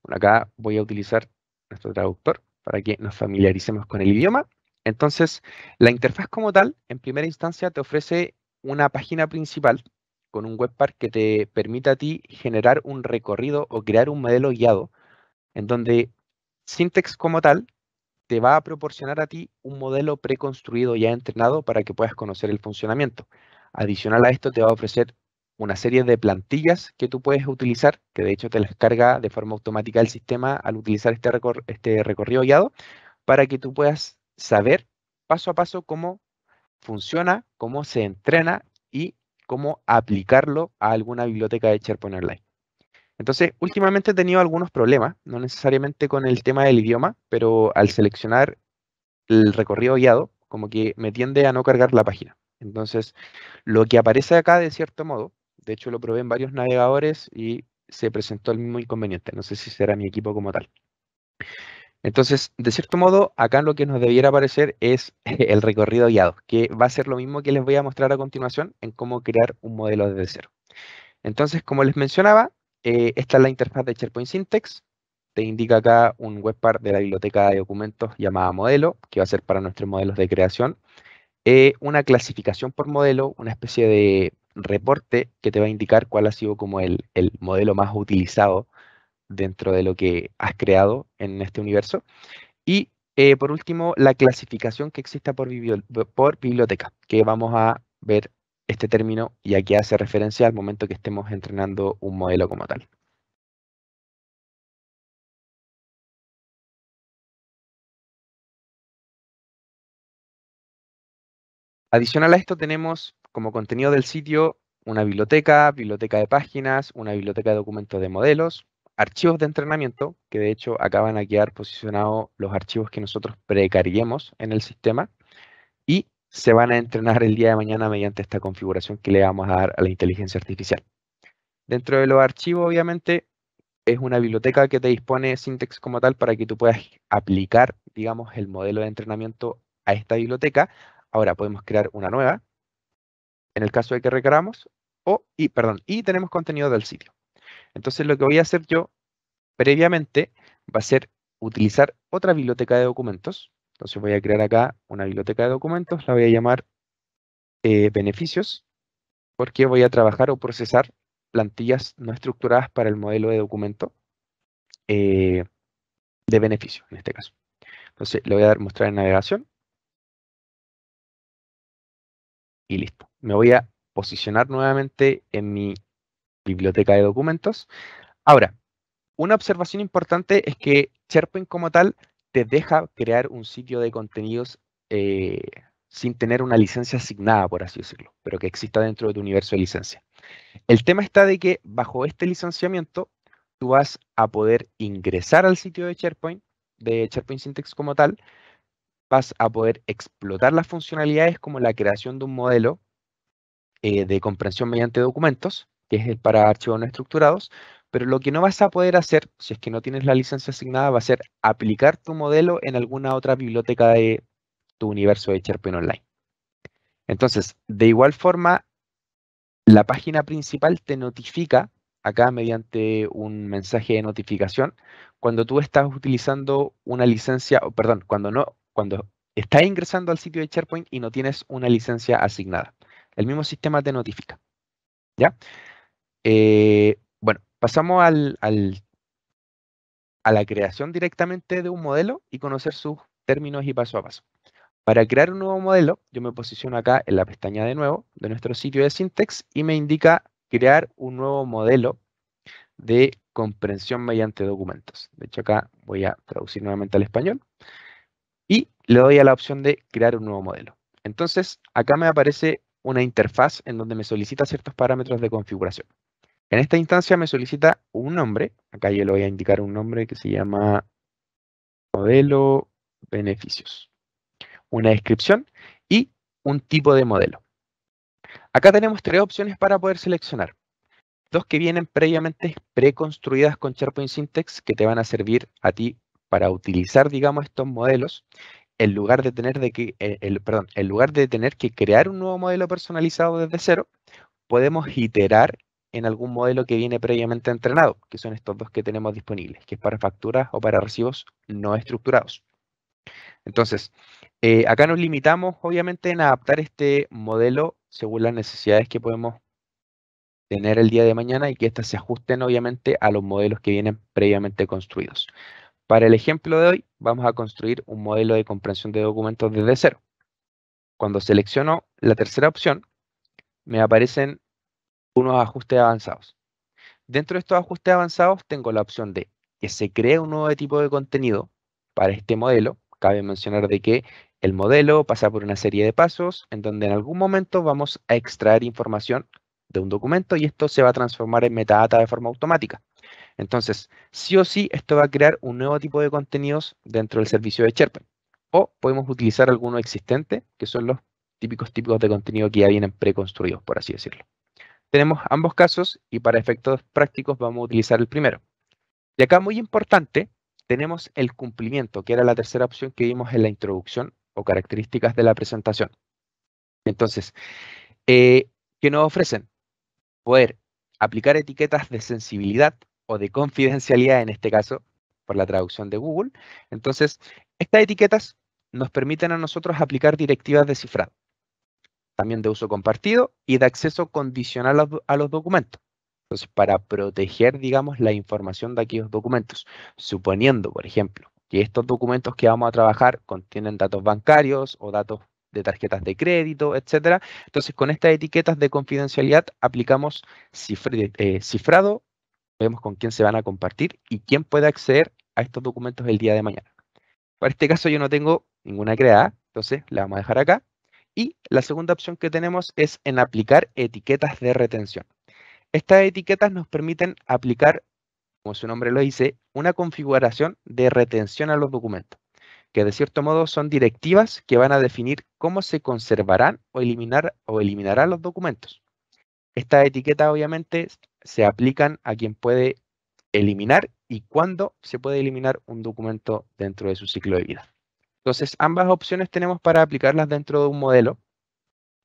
Bueno, acá voy a utilizar nuestro traductor para que nos familiaricemos con el idioma. Entonces, la interfaz como tal, en primera instancia, te ofrece una página principal con un webpack que te permite a ti generar un recorrido o crear un modelo guiado, en donde Syntax como tal te va a proporcionar a ti un modelo preconstruido ya entrenado para que puedas conocer el funcionamiento. Adicional a esto te va a ofrecer una serie de plantillas que tú puedes utilizar, que de hecho te las carga de forma automática el sistema al utilizar este recorrido guiado, para que tú puedas saber paso a paso cómo funciona, cómo se entrena y cómo aplicarlo a alguna biblioteca de SharePoint Online. Entonces, últimamente he tenido algunos problemas, no necesariamente con el tema del idioma, pero al seleccionar el recorrido guiado, como que me tiende a no cargar la página. Entonces, lo que aparece acá de cierto modo, de hecho lo probé en varios navegadores y se presentó el mismo inconveniente. No sé si será mi equipo como tal. Entonces, de cierto modo, acá lo que nos debiera aparecer es el recorrido guiado, que va a ser lo mismo que les voy a mostrar a continuación en cómo crear un modelo desde cero. Entonces, como les mencionaba, esta es la interfaz de SharePoint Syntax. Te indica acá un webpack de la biblioteca de documentos llamada modelo, que va a ser para nuestros modelos de creación. Una clasificación por modelo, una especie de reporte que te va a indicar cuál ha sido como el modelo más utilizado dentro de lo que has creado en este universo. Y por último, la clasificación que exista por biblioteca, que vamos a ver este término y aquí hace referencia al momento que estemos entrenando un modelo como tal. Adicional a esto tenemos como contenido del sitio una biblioteca de páginas, una biblioteca de documentos de modelos, archivos de entrenamiento, que de hecho acaban a quedar posicionados los archivos que nosotros precarguemos en el sistema y se van a entrenar el día de mañana mediante esta configuración que le vamos a dar a la inteligencia artificial. Dentro de los archivos, obviamente, es una biblioteca que te dispone Syntax como tal para que tú puedas aplicar, digamos, el modelo de entrenamiento a esta biblioteca. Ahora podemos crear una nueva en el caso de que requeramos, y tenemos contenido del sitio. Entonces lo que voy a hacer yo previamente va a ser utilizar otra biblioteca de documentos. Entonces voy a crear acá una biblioteca de documentos, la voy a llamar beneficios. porque voy a trabajar o procesar plantillas no estructuradas para el modelo de documento de beneficio, en este caso. Entonces, le voy a dar mostrar en navegación y listo. Me voy a posicionar nuevamente en mi biblioteca de documentos. Ahora, una observación importante es que SharePoint como tal te deja crear un sitio de contenidos sin tener una licencia asignada, por así decirlo, pero que exista dentro de tu universo de licencia. El tema está de que bajo este licenciamiento tú vas a poder ingresar al sitio de SharePoint Syntex como tal, vas a poder explotar las funcionalidades como la creación de un modelo de comprensión mediante documentos, que es el para archivos no estructurados, pero lo que no vas a poder hacer, si es que no tienes la licencia asignada, va a ser aplicar tu modelo en alguna otra biblioteca de tu universo de SharePoint Online. Entonces, de igual forma, la página principal te notifica acá mediante un mensaje de notificación cuando tú estás utilizando una licencia, o perdón, cuando estás ingresando al sitio de SharePoint y no tienes una licencia asignada. El mismo sistema te notifica, ¿ya? Bueno, pasamos a la creación directamente de un modelo y conocer sus términos y paso a paso. Para crear un nuevo modelo, yo me posiciono acá en la pestaña de nuevo de nuestro sitio de Syntex y me indica crear un nuevo modelo de comprensión mediante documentos. De hecho, acá voy a traducir nuevamente al español y le doy a la opción de crear un nuevo modelo. Entonces, acá me aparece una interfaz en donde me solicita ciertos parámetros de configuración. En esta instancia me solicita un nombre, acá yo le voy a indicar un nombre que se llama modelo beneficios, una descripción y un tipo de modelo. Acá tenemos tres opciones para poder seleccionar. Dos que vienen previamente preconstruidas con SharePoint Syntex que te van a servir a ti para utilizar, digamos, estos modelos en lugar de tener en lugar de tener que crear un nuevo modelo personalizado desde cero, podemos iterar en algún modelo que viene previamente entrenado, que son estos dos que tenemos disponibles, que es para facturas o para recibos no estructurados. Entonces, acá nos limitamos obviamente en adaptar este modelo según las necesidades que podemos tener el día de mañana y que éstas se ajusten obviamente a los modelos que vienen previamente construidos. Para el ejemplo de hoy, vamos a construir un modelo de comprensión de documentos desde cero. Cuando selecciono la tercera opción, me aparecen unos ajustes avanzados. Dentro de estos ajustes avanzados tengo la opción de que se cree un nuevo tipo de contenido para este modelo. Cabe mencionar de que el modelo pasa por una serie de pasos en donde en algún momento vamos a extraer información de un documento y esto se va a transformar en metadata de forma automática. Entonces, sí o sí, esto va a crear un nuevo tipo de contenidos dentro del servicio de SharePoint. O podemos utilizar alguno existente, que son los típicos tipos de contenido que ya vienen preconstruidos, por así decirlo. Tenemos ambos casos y para efectos prácticos vamos a utilizar el primero. Y acá muy importante, tenemos el cumplimiento, que era la tercera opción que vimos en la introducción o características de la presentación. Entonces, ¿qué nos ofrecen? Poder aplicar etiquetas de sensibilidad o de confidencialidad, en este caso, por la traducción de Google. Entonces, estas etiquetas nos permiten a nosotros aplicar directivas de cifrado, también de uso compartido y de acceso condicional a los documentos. Entonces, para proteger, digamos, la información de aquellos documentos, suponiendo, por ejemplo, que estos documentos que vamos a trabajar contienen datos bancarios o datos de tarjetas de crédito, etcétera. Entonces, con estas etiquetas de confidencialidad aplicamos cifrado, vemos con quién se van a compartir y quién puede acceder a estos documentos el día de mañana. Para este caso yo no tengo ninguna creada, entonces la vamos a dejar acá. Y la segunda opción que tenemos es en aplicar etiquetas de retención. Estas etiquetas nos permiten aplicar, como su nombre lo dice, una configuración de retención a los documentos, que de cierto modo son directivas que van a definir cómo se conservarán o eliminarán los documentos. Estas etiquetas obviamente se aplican a quien puede eliminar y cuándo se puede eliminar un documento dentro de su ciclo de vida. Entonces, ambas opciones tenemos para aplicarlas dentro de un modelo,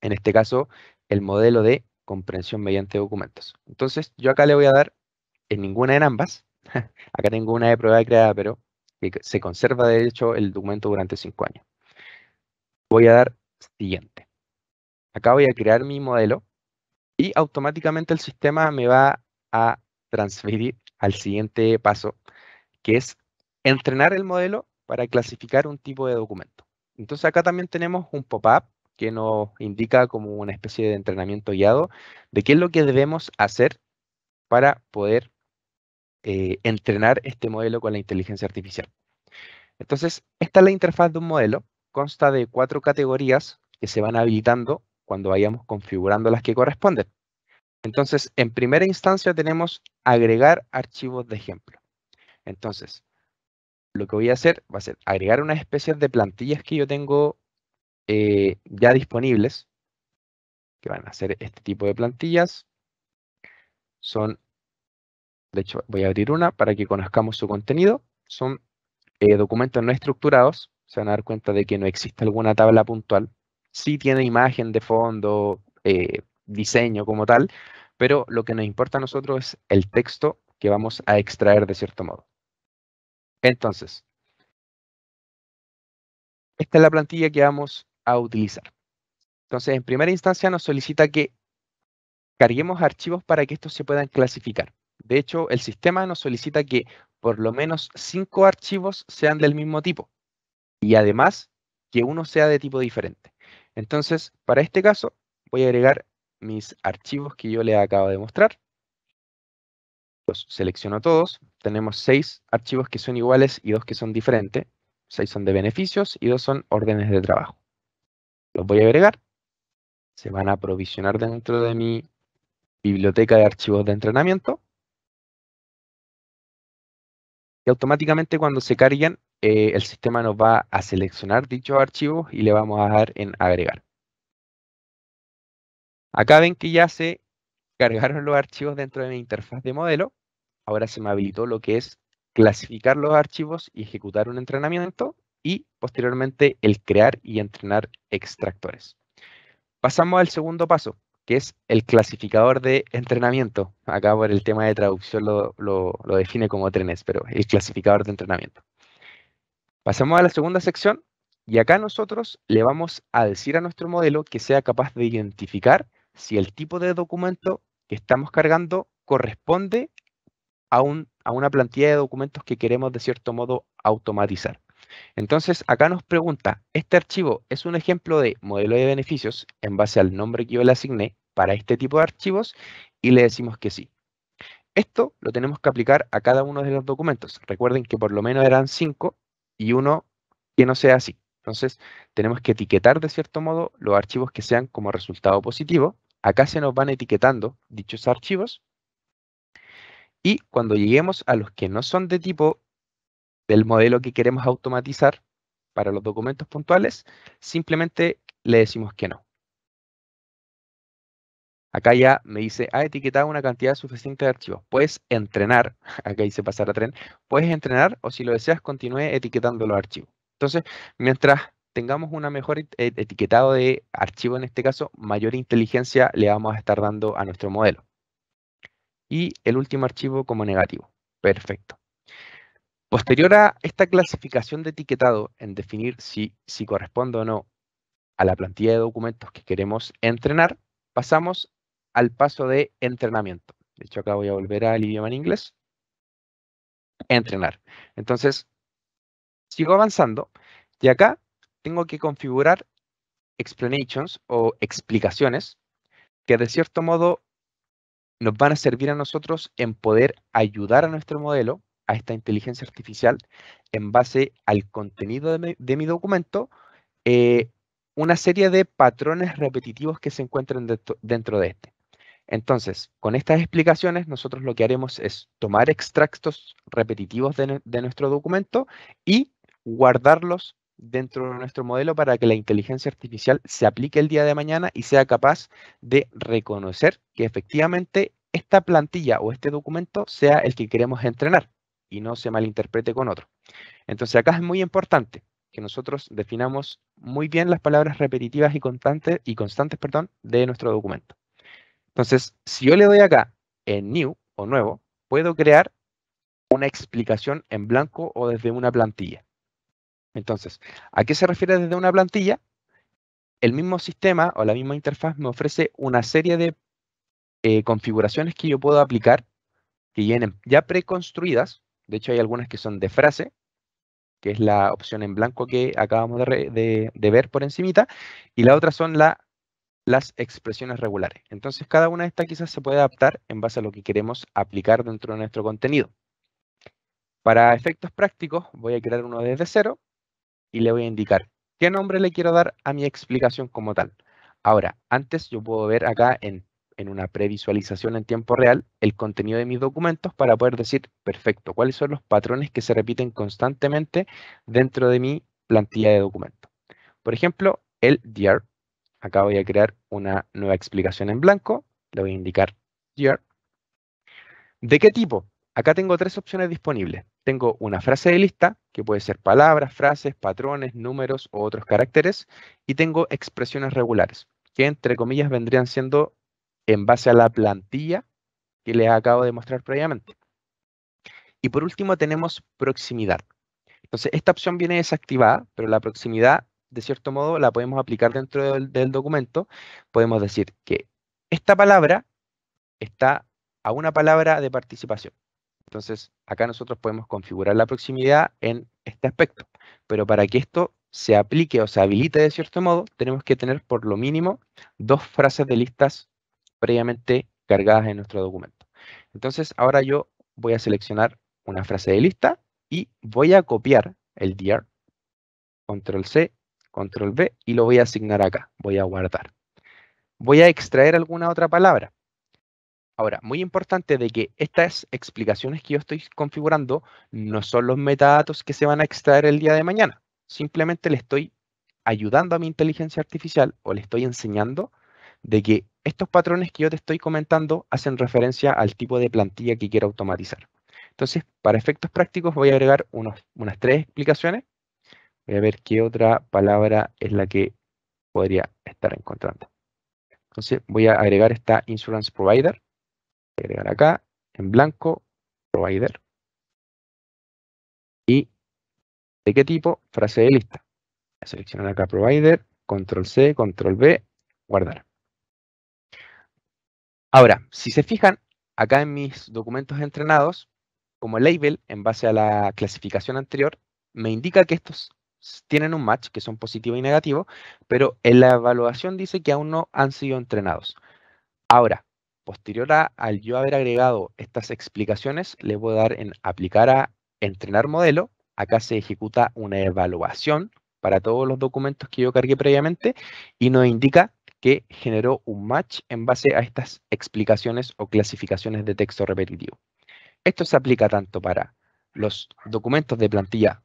en este caso, el modelo de comprensión mediante documentos. Entonces, yo acá le voy a dar en ninguna de ambas. Acá tengo una de prueba creada, pero que se conserva de hecho el documento durante 5 años. Voy a dar siguiente. Acá voy a crear mi modelo Y automáticamente el sistema me va a transferir al siguiente paso, que es entrenar el modelo para clasificar un tipo de documento. Entonces acá también tenemos un pop-up que nos indica como una especie de entrenamiento guiado de qué es lo que debemos hacer para poder entrenar este modelo con la inteligencia artificial. Entonces, esta es la interfaz de un modelo. Consta de 4 categorías que se van habilitando cuando vayamos configurando las que corresponden. Entonces, en primera instancia tenemos agregar archivos de ejemplo. Entonces, lo que voy a hacer va a ser agregar unas especies de plantillas que yo tengo ya disponibles, que van a ser este tipo de plantillas. Son, de hecho, voy a abrir una para que conozcamos su contenido. Son documentos no estructurados. Se van a dar cuenta de que no existe alguna tabla puntual. Sí tiene imagen de fondo, diseño como tal, pero lo que nos importa a nosotros es el texto que vamos a extraer de cierto modo. Entonces, esta es la plantilla que vamos a utilizar. Entonces, en primera instancia nos solicita que carguemos archivos para que estos se puedan clasificar. De hecho, el sistema nos solicita que por lo menos 5 archivos sean del mismo tipo y además que uno sea de tipo diferente. Entonces, para este caso, voy a agregar mis archivos que yo les acabo de mostrar. Los selecciono todos. Tenemos 6 archivos que son iguales y 2 que son diferentes. 6 son de beneficios y 2 son órdenes de trabajo. Los voy a agregar. Se van a aprovisionar dentro de mi biblioteca de archivos de entrenamiento. Y automáticamente cuando se carguen, el sistema nos va a seleccionar dichos archivos y le vamos a dar en agregar. Acá ven que ya se cargaron los archivos dentro de mi interfaz de modelo. Ahora se me habilitó lo que es clasificar los archivos y ejecutar un entrenamiento y posteriormente el crear y entrenar extractores. Pasamos al segundo paso, que es el clasificador de entrenamiento. Acá por el tema de traducción lo define como trenes, pero el clasificador de entrenamiento. Pasamos a la segunda sección y acá nosotros le vamos a decir a nuestro modelo que sea capaz de identificar si el tipo de documento que estamos cargando corresponde a una plantilla de documentos que queremos de cierto modo automatizar. Entonces acá nos pregunta, ¿este archivo es un ejemplo de modelo de beneficios en base al nombre que yo le asigné para este tipo de archivos? Y le decimos que sí. Esto lo tenemos que aplicar a cada uno de los documentos. Recuerden que por lo menos eran 5 y uno que no sea así. Entonces, tenemos que etiquetar de cierto modo los archivos que sean como resultado positivo. Acá se nos van etiquetando dichos archivos. Y cuando lleguemos a los que no son de tipo del modelo que queremos automatizar para los documentos puntuales, simplemente le decimos que no. Acá ya me dice, ha etiquetado una cantidad suficiente de archivos. Puedes entrenar, acá dice pasar a tren, puedes entrenar o si lo deseas continúe etiquetando los archivos. Entonces, mientras tengamos una mejor etiquetado de archivo en este caso, mayor inteligencia le vamos a estar dando a nuestro modelo. Y el último archivo como negativo. Perfecto. Posterior a esta clasificación de etiquetado en definir si corresponde o no a la plantilla de documentos que queremos entrenar, pasamos al paso de entrenamiento. De hecho, acá voy a volver al idioma en inglés. Entrenar. Entonces, sigo avanzando y acá tengo que configurar explanations o explicaciones que de cierto modo nos van a servir a nosotros en poder ayudar a nuestro modelo, a esta inteligencia artificial, en base al contenido de mi documento, eh, una serie de patrones repetitivos que se encuentran dentro de este. Entonces, con estas explicaciones, nosotros lo que haremos es tomar extractos repetitivos de nuestro documento y guardarlos dentro de nuestro modelo para que la inteligencia artificial se aplique el día de mañana y sea capaz de reconocer que efectivamente esta plantilla o este documento sea el que queremos entrenar y no se malinterprete con otro. Entonces, acá es muy importante que nosotros definamos muy bien las palabras repetitivas y constantes, perdón, de nuestro documento. Entonces, si yo le doy acá en New o Nuevo, puedo crear una explicación en blanco o desde una plantilla. Entonces, ¿a qué se refiere desde una plantilla? El mismo sistema o la misma interfaz me ofrece una serie de configuraciones que yo puedo aplicar que vienen ya preconstruidas. De hecho, hay algunas que son de frase, que es la opción en blanco que acabamos de ver por encimita, y la otra son las expresiones regulares. Entonces, cada una de estas quizás se puede adaptar en base a lo que queremos aplicar dentro de nuestro contenido. Para efectos prácticos, voy a crear uno desde cero y le voy a indicar qué nombre le quiero dar a mi explicación como tal. Ahora, antes yo puedo ver acá en una previsualización en tiempo real el contenido de mis documentos para poder decir, perfecto, cuáles son los patrones que se repiten constantemente dentro de mi plantilla de documentos. Por ejemplo, el dir. Acá voy a crear una nueva explicación en blanco. Le voy a indicar dir. ¿De qué tipo? Acá tengo tres opciones disponibles. Tengo una frase de lista, que puede ser palabras, frases, patrones, números o otros caracteres. Y tengo expresiones regulares, que entre comillas vendrían siendo en base a la plantilla que les acabo de mostrar previamente. Y por último tenemos proximidad. Entonces, esta opción viene desactivada, pero la proximidad, de cierto modo, la podemos aplicar dentro del documento. Podemos decir que esta palabra está a una palabra de participación. Entonces, acá nosotros podemos configurar la proximidad en este aspecto. Pero para que esto se aplique o se habilite de cierto modo, tenemos que tener por lo mínimo 2 frases de listas previamente cargadas en nuestro documento. Entonces, ahora yo voy a seleccionar una frase de lista y voy a copiar el dir, control C, control V, y lo voy a asignar acá. Voy a guardar. Voy a extraer alguna otra palabra. Ahora, muy importante de que estas explicaciones que yo estoy configurando no son los metadatos que se van a extraer el día de mañana. Simplemente le estoy ayudando a mi inteligencia artificial o le estoy enseñando de que estos patrones que yo te estoy comentando hacen referencia al tipo de plantilla que quiero automatizar. Entonces, para efectos prácticos voy a agregar unas 3 explicaciones. Voy a ver qué otra palabra es la que podría estar encontrando. Entonces, voy a agregar esta Insurance Provider. Agregar acá, en blanco, provider. ¿Y de qué tipo? Frase de lista. Voy a seleccionar acá provider, control C, control V, guardar. Ahora, si se fijan, acá en mis documentos entrenados, como label, en base a la clasificación anterior, me indica que estos tienen un match, que son positivo y negativo, pero en la evaluación dice que aún no han sido entrenados. Ahora, posterior al yo haber agregado estas explicaciones, le voy a dar en aplicar a entrenar modelo. Acá se ejecuta una evaluación para todos los documentos que yo cargué previamente y nos indica que generó un match en base a estas explicaciones o clasificaciones de texto repetitivo. Esto se aplica tanto para los documentos de plantilla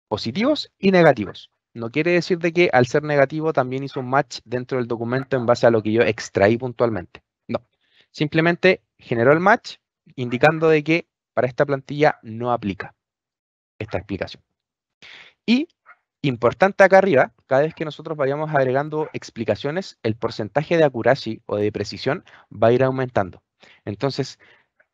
positivos y negativos. No quiere decir de que al ser negativo también hizo un match dentro del documento en base a lo que yo extraí puntualmente. No, simplemente generó el match indicando de que para esta plantilla no aplica esta explicación. Y importante acá arriba, cada vez que nosotros vayamos agregando explicaciones, el porcentaje de accuracy o de precisión va a ir aumentando. Entonces,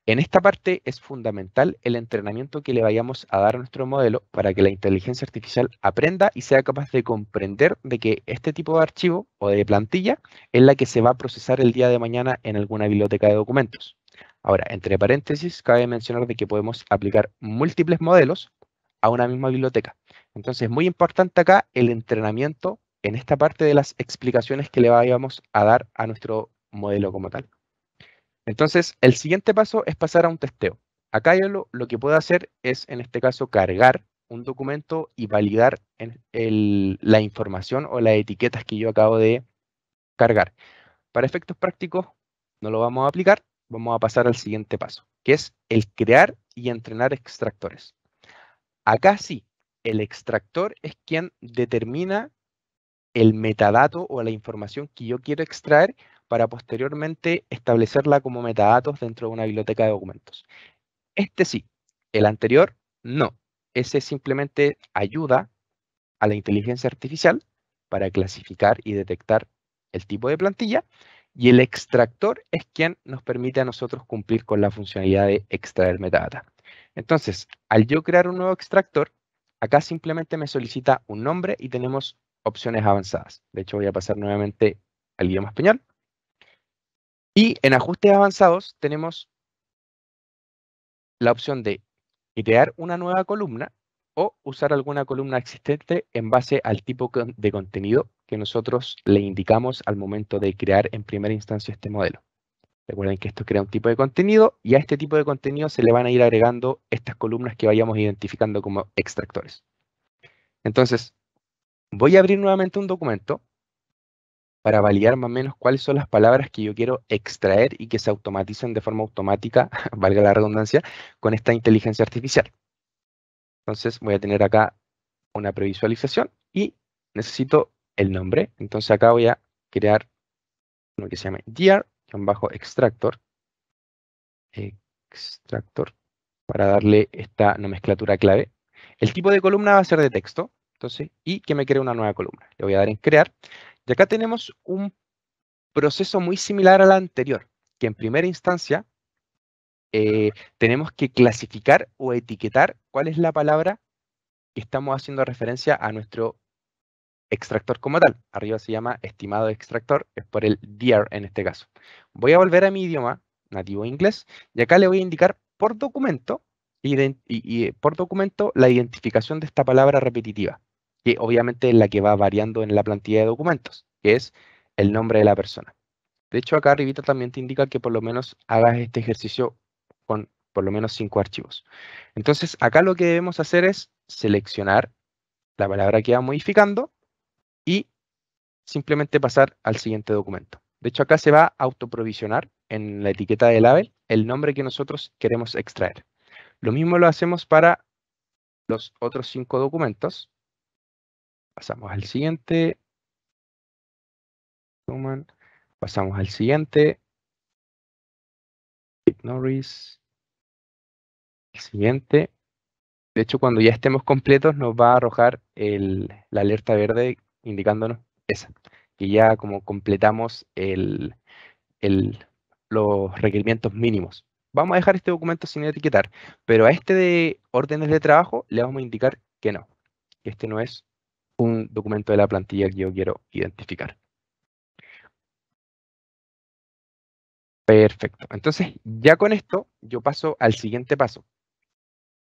en esta parte es fundamental el entrenamiento que le vayamos a dar a nuestro modelo para que la inteligencia artificial aprenda y sea capaz de comprender de que este tipo de archivo o de plantilla es la que se va a procesar el día de mañana en alguna biblioteca de documentos. Ahora, entre paréntesis, cabe mencionar de que podemos aplicar múltiples modelos a una misma biblioteca. Entonces, muy importante acá el entrenamiento en esta parte de las explicaciones que le vayamos a dar a nuestro modelo como tal. Entonces, el siguiente paso es pasar a un testeo. Acá yo lo que puedo hacer es, en este caso, cargar un documento y validar la información o las etiquetas que yo acabo de cargar. Para efectos prácticos, no lo vamos a aplicar, vamos a pasar al siguiente paso, que es el crear y entrenar extractores. Acá sí, el extractor es quien determina el metadato o la información que yo quiero extraer para posteriormente establecerla como metadatos dentro de una biblioteca de documentos. Este sí, el anterior no. Ese simplemente ayuda a la inteligencia artificial para clasificar y detectar el tipo de plantilla y el extractor es quien nos permite a nosotros cumplir con la funcionalidad de extraer metadata. Entonces, al yo crear un nuevo extractor, acá simplemente me solicita un nombre y tenemos opciones avanzadas. De hecho, voy a pasar nuevamente al idioma español. Y en ajustes avanzados tenemos la opción de crear una nueva columna o usar alguna columna existente en base al tipo de contenido que nosotros le indicamos al momento de crear en primera instancia este modelo. Recuerden que esto crea un tipo de contenido y a este tipo de contenido se le van a ir agregando estas columnas que vayamos identificando como extractores. Entonces, voy a abrir nuevamente un documento para validar más o menos cuáles son las palabras que yo quiero extraer y que se automaticen de forma automática, valga la redundancia, con esta inteligencia artificial. Entonces voy a tener acá una previsualización y necesito el nombre. Entonces acá voy a crear uno que se llame dir-extractor, extractor, para darle esta nomenclatura clave. El tipo de columna va a ser de texto, entonces, y que me cree una nueva columna. Le voy a dar en crear. Y acá tenemos un proceso muy similar al anterior, que en primera instancia tenemos que clasificar o etiquetar cuál es la palabra que estamos haciendo referencia a nuestro extractor como tal. Arriba se llama estimado extractor, es por el dir en este caso. Voy a volver a mi idioma nativo inglés y acá le voy a indicar por documento, por documento la identificación de esta palabra repetitiva, que obviamente es la que va variando en la plantilla de documentos, que es el nombre de la persona. De hecho, acá arribita también te indica que por lo menos hagas este ejercicio con por lo menos 5 archivos. Entonces, acá lo que debemos hacer es seleccionar la palabra que va modificando y simplemente pasar al siguiente documento. De hecho, acá se va a autoprovisionar en la etiqueta de label el nombre que nosotros queremos extraer. Lo mismo lo hacemos para los otros 5 documentos. Pasamos al siguiente. Pasamos al siguiente. Norris. El siguiente. De hecho, cuando ya estemos completos, nos va a arrojar la alerta verde indicándonos esa, que ya como completamos el- los requerimientos mínimos. Vamos a dejar este documento sin etiquetar, pero a este de órdenes de trabajo le vamos a indicar que no, que este no es un documento de la plantilla que yo quiero identificar. Perfecto. Entonces, ya con esto, yo paso al siguiente paso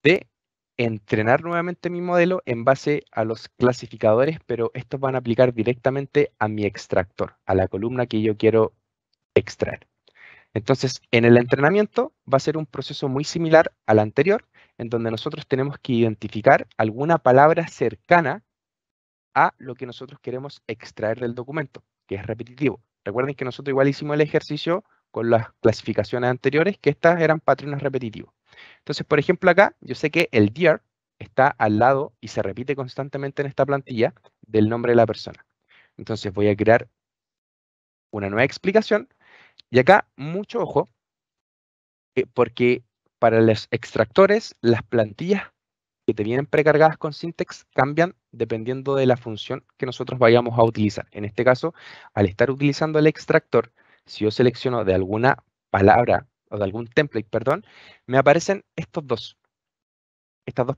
de entrenar nuevamente mi modelo en base a los clasificadores, pero estos van a aplicar directamente a mi extractor, a la columna que yo quiero extraer. Entonces, en el entrenamiento va a ser un proceso muy similar al anterior, en donde nosotros tenemos que identificar alguna palabra cercana a lo que nosotros queremos extraer del documento, que es repetitivo. Recuerden que nosotros igual hicimos el ejercicio con las clasificaciones anteriores, que estas eran patrones repetitivos. Entonces, por ejemplo, acá yo sé que el dir está al lado y se repite constantemente en esta plantilla del nombre de la persona. Entonces voy a crear una nueva explicación y acá mucho ojo, porque para los extractores las plantillas que te vienen precargadas con syntax cambian dependiendo de la función que nosotros vayamos a utilizar. En este caso, al estar utilizando el extractor, si yo selecciono de alguna palabra o de algún template, perdón, me aparecen estas dos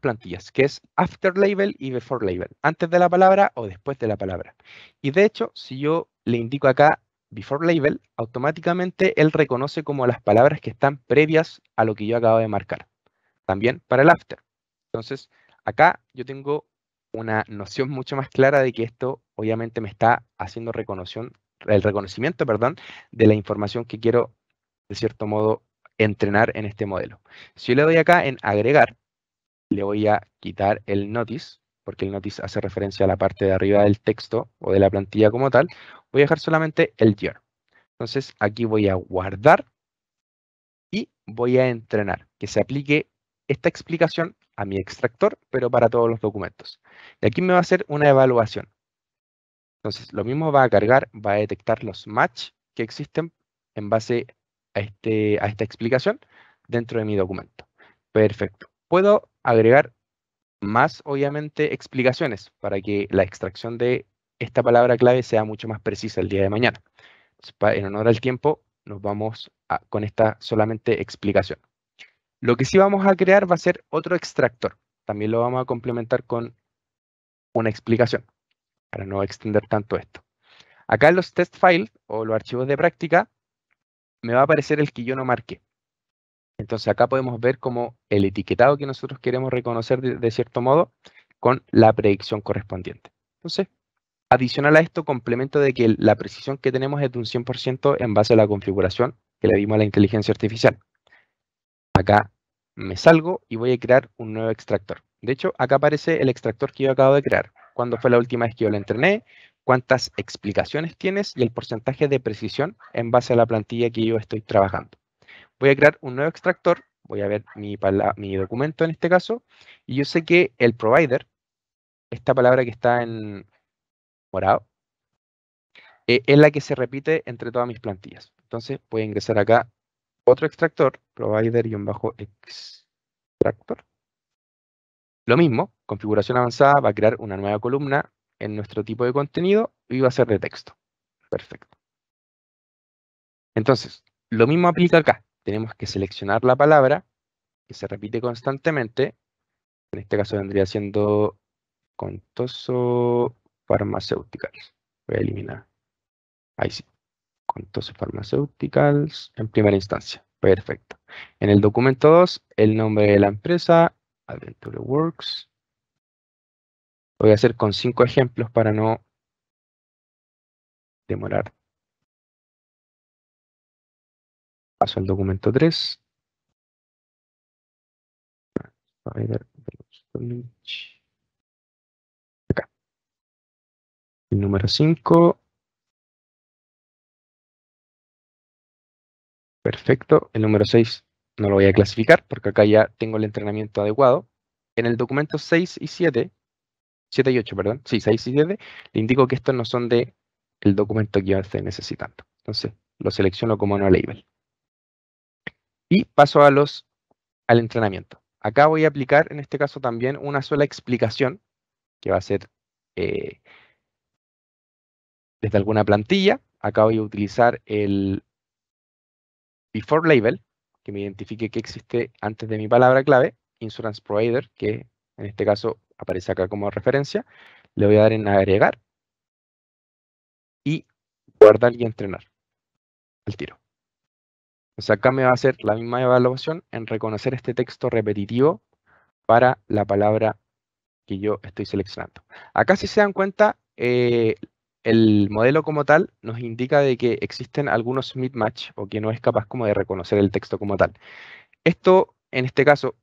plantillas, que es after label y before label, antes de la palabra o después de la palabra. Y de hecho, si yo le indico acá before label, automáticamente él reconoce como las palabras que están previas a lo que yo acabo de marcar. También para el after. Entonces, acá yo tengo una noción mucho más clara de que esto obviamente me está haciendo el reconocimiento, perdón, de la información que quiero, de cierto modo, entrenar en este modelo. Si yo le doy acá en agregar, le voy a quitar el notice, porque el notice hace referencia a la parte de arriba del texto o de la plantilla como tal. Voy a dejar solamente el year. Entonces, aquí voy a guardar y voy a entrenar que se aplique esta explicación a mi extractor, pero para todos los documentos. Y aquí me va a hacer una evaluación. Entonces, lo mismo va a cargar, va a detectar los match que existen en base a esta explicación dentro de mi documento. Perfecto. Puedo agregar más, obviamente, explicaciones para que la extracción de esta palabra clave sea mucho más precisa el día de mañana. Entonces, en honor al tiempo, nos vamos con esta solamente explicación. Lo que sí vamos a crear va a ser otro extractor. También lo vamos a complementar con una explicación para no extender tanto esto. Acá en los test files o los archivos de práctica me va a aparecer el que yo no marqué. Entonces acá podemos ver como el etiquetado que nosotros queremos reconocer de cierto modo con la predicción correspondiente. Entonces, adicional a esto, complemento de que la precisión que tenemos es de un 100% en base a la configuración que le dimos a la inteligencia artificial. Acá me salgo y voy a crear un nuevo extractor. De hecho, acá aparece el extractor que yo acabo de crear. ¿Cuándo fue la última vez que yo lo entrené? ¿Cuántas explicaciones tienes? Y el porcentaje de precisión en base a la plantilla que yo estoy trabajando. Voy a crear un nuevo extractor. Voy a ver mi documento en este caso. Y yo sé que el provider, esta palabra que está en morado, es la que se repite entre todas mis plantillas. Entonces voy a ingresar acá otro extractor, provider-extractor. Lo mismo, configuración avanzada va a crear una nueva columna en nuestro tipo de contenido y va a ser de texto. Perfecto. Entonces, lo mismo aplica acá. Tenemos que seleccionar la palabra que se repite constantemente. En este caso vendría siendo Contoso Pharmaceuticals. Voy a eliminar. Ahí sí. Contoso Pharmaceuticals en primera instancia. Perfecto. En el documento 2, el nombre de la empresa, Adventure Works. Lo voy a hacer con 5 ejemplos para no demorar. Paso al documento 3. Acá. El número 5. Perfecto. El número 6 no lo voy a clasificar porque acá ya tengo el entrenamiento adecuado. En el documento 6 y 7, 7 y 8, perdón. Sí, 6 y 7, le indico que estos no son de el documento que yo esté necesitando. Entonces, lo selecciono como no label. Y paso al entrenamiento. Acá voy a aplicar, en este caso también, una sola explicación, que va a ser desde alguna plantilla. Acá voy a utilizar el before label, que me identifique que existe antes de mi palabra clave, insurance provider, que en este caso aparece acá como referencia. Le voy a dar en agregar y guardar y entrenar al tiro. Entonces acá me va a hacer la misma evaluación en reconocer este texto repetitivo para la palabra que yo estoy seleccionando. Acá, si se dan cuenta, el modelo como tal nos indica de que existen algunos mismatch o que no es capaz como de reconocer el texto como tal. Esto, en este caso,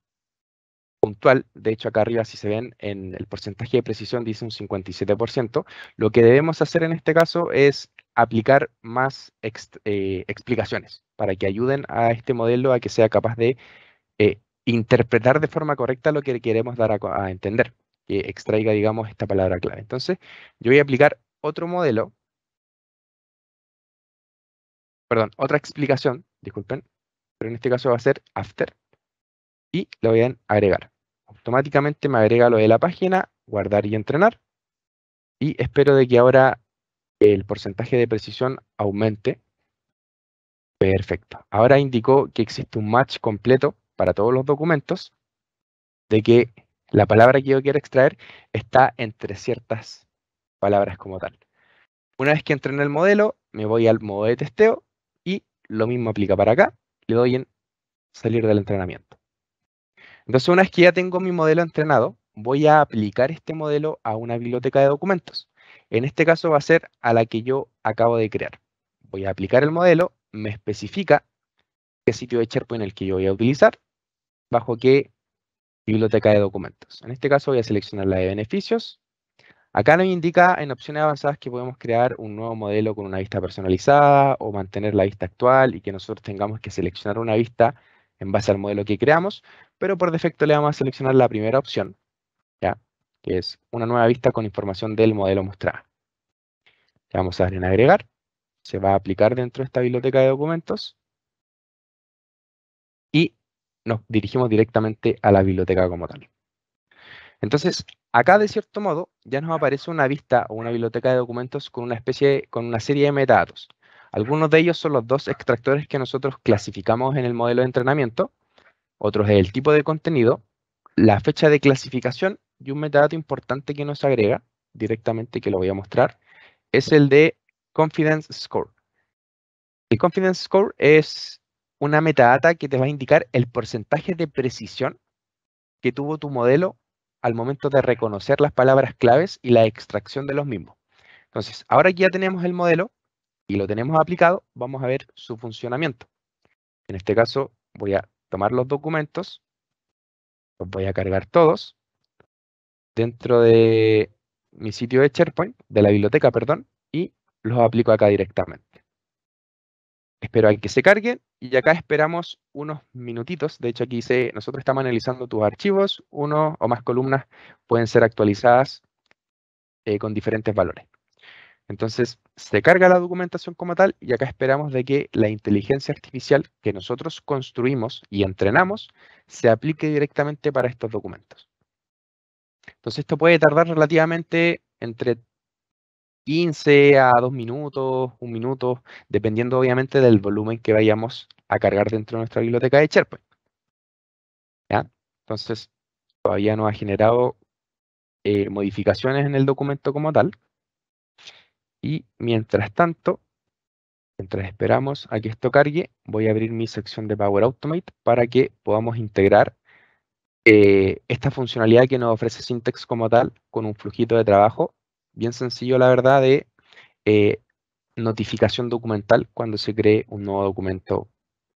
puntual, de hecho acá arriba si se ven en el porcentaje de precisión dice un 57%, lo que debemos hacer en este caso es aplicar más explicaciones para que ayuden a este modelo a que sea capaz de interpretar de forma correcta lo que queremos dar a entender, que extraiga, digamos, esta palabra clave. Entonces, yo voy a aplicar otro modelo, perdón, otra explicación, disculpen, pero en este caso va a ser after, y le voy a agregar. Automáticamente me agrega lo de la página, guardar y entrenar, y espero de que ahora el porcentaje de precisión aumente. Perfecto. Ahora indicó que existe un match completo para todos los documentos, de que la palabra que yo quiero extraer está entre ciertas palabras como tal. Una vez que entrené el modelo, me voy al modo de testeo y lo mismo aplica para acá. Le doy en salir del entrenamiento. Entonces, una vez que ya tengo mi modelo entrenado, voy a aplicar este modelo a una biblioteca de documentos. En este caso va a ser a la que yo acabo de crear. Voy a aplicar el modelo, me especifica qué sitio de SharePoint el que yo voy a utilizar, bajo qué biblioteca de documentos. En este caso voy a seleccionar la de beneficios. Acá nos indica en opciones avanzadas que podemos crear un nuevo modelo con una vista personalizada o mantener la vista actual y que nosotros tengamos que seleccionar una vista en base al modelo que creamos, pero por defecto le vamos a seleccionar la primera opción, ¿ya? Que es una nueva vista con información del modelo mostrada. Le vamos a dar en agregar, se va a aplicar dentro de esta biblioteca de documentos y nos dirigimos directamente a la biblioteca como tal. Entonces, acá de cierto modo ya nos aparece una vista o una biblioteca de documentos con con una serie de metadatos. Algunos de ellos son los dos extractores que nosotros clasificamos en el modelo de entrenamiento, otros es el tipo de contenido, la fecha de clasificación y un metadato importante que nos agrega directamente, que lo voy a mostrar, es el de Confidence Score. El confidence score es una metadata que te va a indicar el porcentaje de precisión que tuvo tu modelo al momento de reconocer las palabras claves y la extracción de los mismos. Entonces, ahora que ya tenemos el modelo y lo tenemos aplicado, vamos a ver su funcionamiento. En este caso, voy a tomar los documentos, los voy a cargar todos dentro de mi sitio de SharePoint, de la biblioteca, perdón, y los aplico acá directamente. Espero a que se carguen y acá esperamos unos minutitos. De hecho, aquí dice, nosotros estamos analizando tus archivos, uno o más columnas pueden ser actualizadas con diferentes valores. Entonces, se carga la documentación como tal y acá esperamos de que la inteligencia artificial que nosotros construimos y entrenamos se aplique directamente para estos documentos. Entonces, esto puede tardar relativamente entre 15 a 2 minutos, 1 minuto, dependiendo obviamente del volumen que vayamos a cargar dentro de nuestra biblioteca de SharePoint. ¿Ya? Entonces, todavía no ha generado modificaciones en el documento como tal. Y mientras tanto, mientras esperamos a que esto cargue, voy a abrir mi sección de Power Automate para que podamos integrar esta funcionalidad que nos ofrece Syntex como tal con un flujito de trabajo bien sencillo, la verdad, de eh, notificación documental cuando se cree un nuevo documento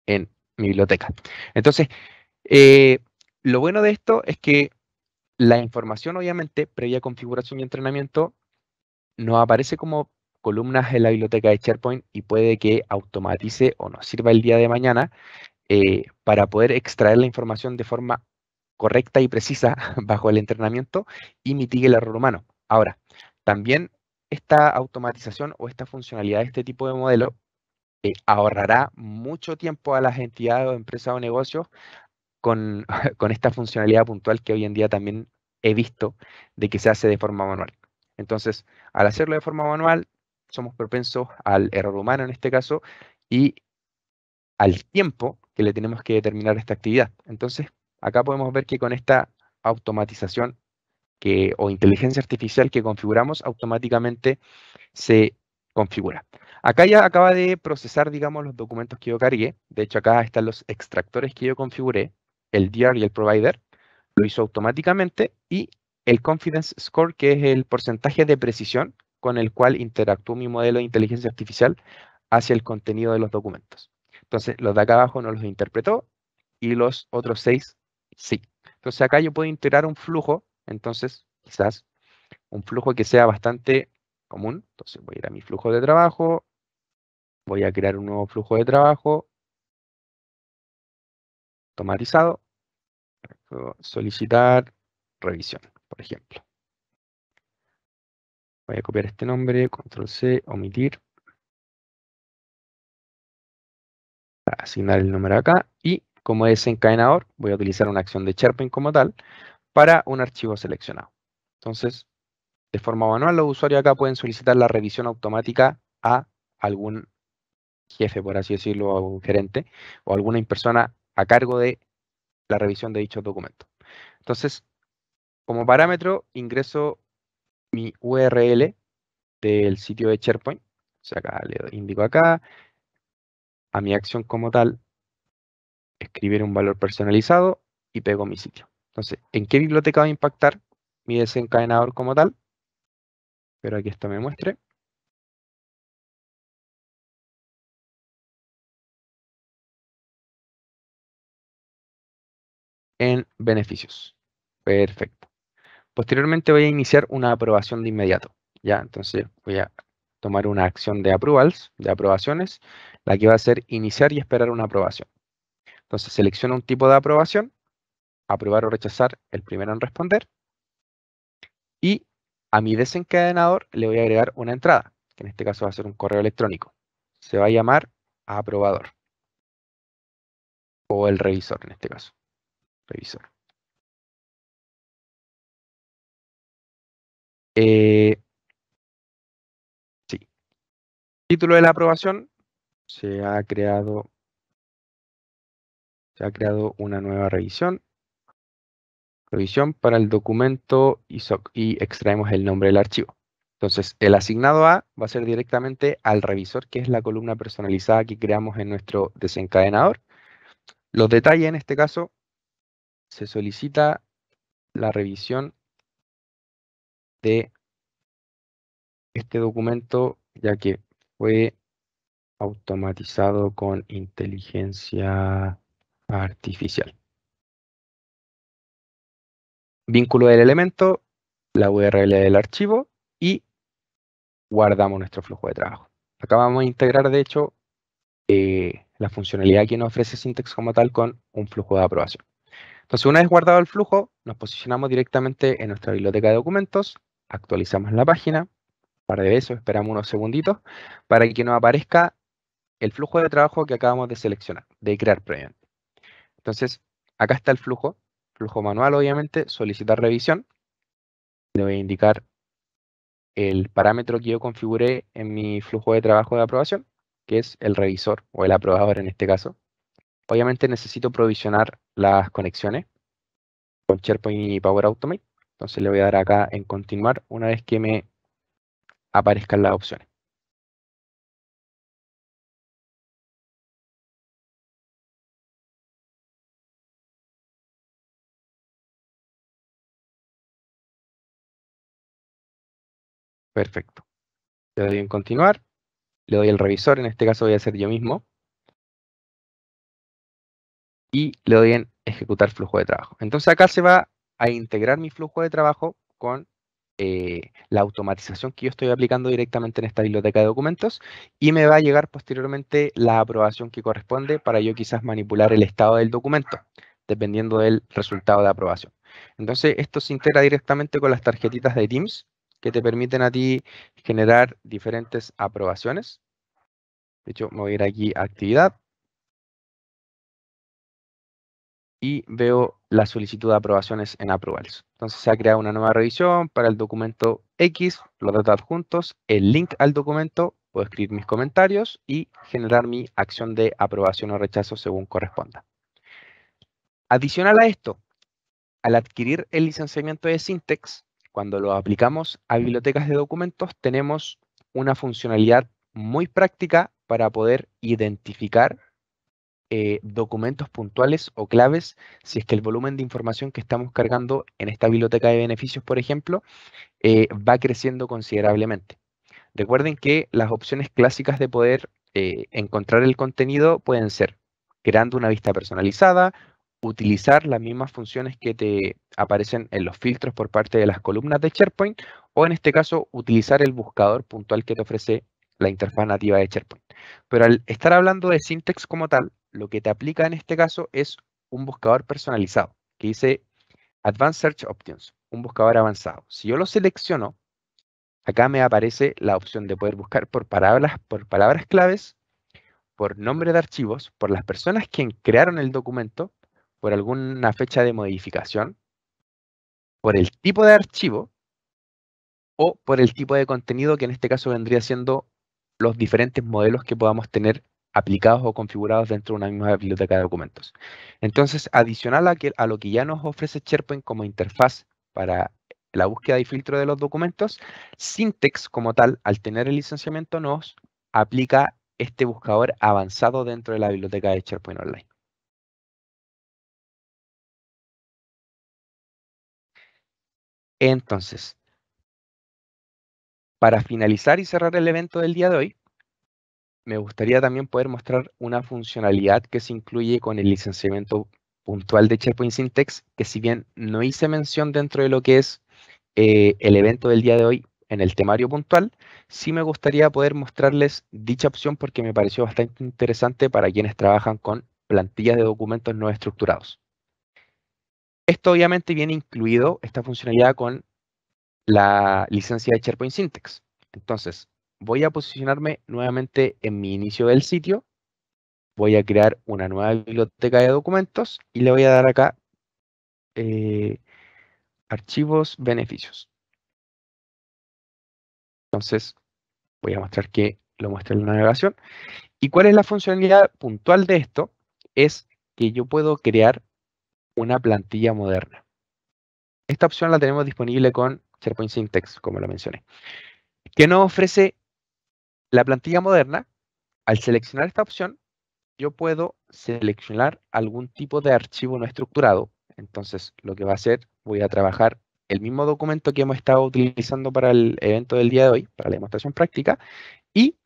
en mi biblioteca. Entonces, eh, lo bueno de esto es que la información, obviamente, previa configuración y entrenamiento, nos aparece como columnas en la biblioteca de SharePoint y puede que automatice o nos sirva el día de mañana para poder extraer la información de forma correcta y precisa bajo el entrenamiento y mitigue el error humano. Ahora, también esta automatización o esta funcionalidad de este tipo de modelo ahorrará mucho tiempo a las entidades o empresas o negocios con, con esta funcionalidad puntual que hoy en día también he visto de que se hace de forma manual. Entonces, al hacerlo de forma manual, somos propensos al error humano en este caso y al tiempo que le tenemos que determinar esta actividad. Entonces, acá podemos ver que con esta automatización o inteligencia artificial que configuramos, automáticamente se configura. Acá ya acaba de procesar, digamos, los documentos que yo cargué. De hecho, acá están los extractores que yo configuré, el DR y el provider. Lo hizo automáticamente y el confidence score, que es el porcentaje de precisión con el cual interactúa mi modelo de inteligencia artificial hacia el contenido de los documentos. Entonces, los de acá abajo no los interpretó y los otros 6 sí. Entonces, acá yo puedo integrar un flujo, entonces, quizás un flujo que sea bastante común. Entonces, voy a ir a mi flujo de trabajo, voy a crear un nuevo flujo de trabajo automatizado, solicitar revisión, por ejemplo. Voy a copiar este nombre, control C, omitir, asignar el número acá y como desencadenador voy a utilizar una acción de SharePoint como tal para un archivo seleccionado. Entonces, de forma manual, los usuarios acá pueden solicitar la revisión automática a algún jefe, por así decirlo, o un gerente o alguna persona a cargo de la revisión de dichos documentos. Entonces, como parámetro, ingreso mi URL del sitio de SharePoint. O sea, acá le indico acá, a mi acción como tal, escribir un valor personalizado y pego mi sitio. Entonces, ¿en qué biblioteca va a impactar mi desencadenador como tal? Espero que esto me muestre. En beneficios. Perfecto. Posteriormente voy a iniciar una aprobación de inmediato. Ya, entonces voy a tomar una acción de approvals, de aprobaciones, la que va a ser iniciar y esperar una aprobación. Entonces selecciono un tipo de aprobación, aprobar o rechazar, el primero en responder, y a mi desencadenador le voy a agregar una entrada, que en este caso va a ser un correo electrónico. Se va a llamar aprobador, o el revisor en este caso, revisor. Sí, título de la aprobación, se ha creado una nueva revisión para el documento ISOC y extraemos el nombre del archivo. Entonces, el asignado A va a ser directamente al revisor, que es la columna personalizada que creamos en nuestro desencadenador. Los detalles, en este caso, se solicita la revisión de este documento, ya que fue automatizado con inteligencia artificial. Vínculo del elemento, la URL del archivo y guardamos nuestro flujo de trabajo. Acá vamos a integrar, de hecho, la funcionalidad que nos ofrece Syntex como tal con un flujo de aprobación. Entonces, una vez guardado el flujo, nos posicionamos directamente en nuestra biblioteca de documentos, actualizamos la página, un par de veces, esperamos unos segunditos, para que nos aparezca el flujo de trabajo que acabamos de seleccionar, de crear previamente. Entonces, acá está el flujo manual, obviamente, solicitar revisión. Le voy a indicar el parámetro que yo configuré en mi flujo de trabajo de aprobación, que es el revisor o el aprobador en este caso. Obviamente necesito provisionar las conexiones con SharePoint y Power Automate. Entonces le voy a dar acá en continuar una vez que me aparezcan las opciones. Perfecto. Le doy en continuar, le doy el revisor, en este caso voy a hacer yo mismo, y le doy en ejecutar flujo de trabajo. Entonces acá se va a integrar mi flujo de trabajo con la automatización que yo estoy aplicando directamente en esta biblioteca de documentos y me va a llegar posteriormente la aprobación que corresponde para yo quizás manipular el estado del documento, dependiendo del resultado de aprobación. Entonces esto se integra directamente con las tarjetitas de Teams que te permiten a ti generar diferentes aprobaciones. De hecho, me voy a ir aquí a actividad y veo la solicitud de aprobaciones en Approvals. Entonces se ha creado una nueva revisión para el documento X, los datos adjuntos, el link al documento, puedo escribir mis comentarios y generar mi acción de aprobación o rechazo según corresponda. Adicional a esto, al adquirir el licenciamiento de Syntex, cuando lo aplicamos a bibliotecas de documentos, tenemos una funcionalidad muy práctica para poder identificar documentos puntuales o claves si es que el volumen de información que estamos cargando en esta biblioteca de beneficios, por ejemplo, va creciendo considerablemente. Recuerden que las opciones clásicas de poder encontrar el contenido pueden ser creando una vista personalizada, utilizar las mismas funciones que te aparecen en los filtros por parte de las columnas de SharePoint, o en este caso, utilizar el buscador puntual que te ofrece la interfaz nativa de SharePoint. Pero al estar hablando de Syntex como tal, lo que te aplica en este caso es un buscador personalizado, que dice Advanced Search Options, un buscador avanzado. Si yo lo selecciono, acá me aparece la opción de poder buscar por palabras claves, por nombre de archivos, por las personas que crearon el documento, por alguna fecha de modificación, por el tipo de archivo o por el tipo de contenido, que en este caso vendría siendo los diferentes modelos que podamos tener aplicados o configurados dentro de una misma biblioteca de documentos. Entonces, adicional a lo que ya nos ofrece SharePoint como interfaz para la búsqueda y filtro de los documentos, Syntex como tal, al tener el licenciamiento, nos aplica este buscador avanzado dentro de la biblioteca de SharePoint Online. Entonces, para finalizar y cerrar el evento del día de hoy, me gustaría también poder mostrar una funcionalidad que se incluye con el licenciamiento puntual de SharePoint Syntex, que si bien no hice mención dentro de lo que es el evento del día de hoy en el temario puntual, sí me gustaría poder mostrarles dicha opción porque me pareció bastante interesante para quienes trabajan con plantillas de documentos no estructurados. Esto obviamente viene incluido, esta funcionalidad, con la licencia de SharePoint Syntex. Entonces, voy a posicionarme nuevamente en mi inicio del sitio, voy a crear una nueva biblioteca de documentos y le voy a dar acá eh, archivos, beneficios. Entonces, voy a mostrar que lo muestra en la navegación. ¿Y cuál es la funcionalidad puntual de esto? Es que yo puedo crear una plantilla moderna. Esta opción la tenemos disponible con SharePoint Syntex, como lo mencioné. ¿Qué nos ofrece la plantilla moderna? Al seleccionar esta opción, yo puedo seleccionar algún tipo de archivo no estructurado. Entonces, lo que va a hacer, voy a trabajar el mismo documento que hemos estado utilizando para el evento del día de hoy, para la demostración práctica, y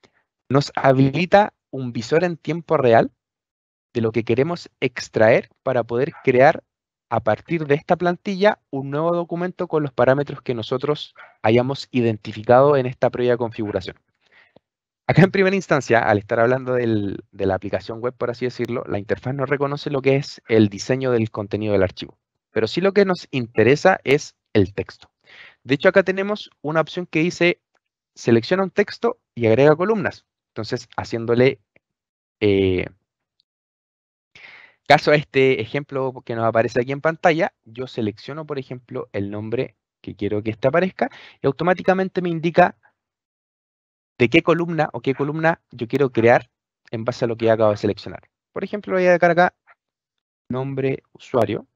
nos habilita un visor en tiempo real de lo que queremos extraer para poder crear a partir de esta plantilla un nuevo documento con los parámetros que nosotros hayamos identificado en esta previa configuración. Acá en primera instancia, al estar hablando de la aplicación web, por así decirlo, la interfaz no reconoce lo que es el diseño del contenido del archivo, pero sí lo que nos interesa es el texto. De hecho, acá tenemos una opción que dice selecciona un texto y agrega columnas. Entonces, haciéndole eh, caso a este ejemplo que nos aparece aquí en pantalla, yo selecciono, por ejemplo, el nombre que quiero que este aparezca y automáticamente me indica de qué columna o qué columna yo quiero crear en base a lo que acabo de seleccionar. Por ejemplo, voy a dejar acá nombre usuario.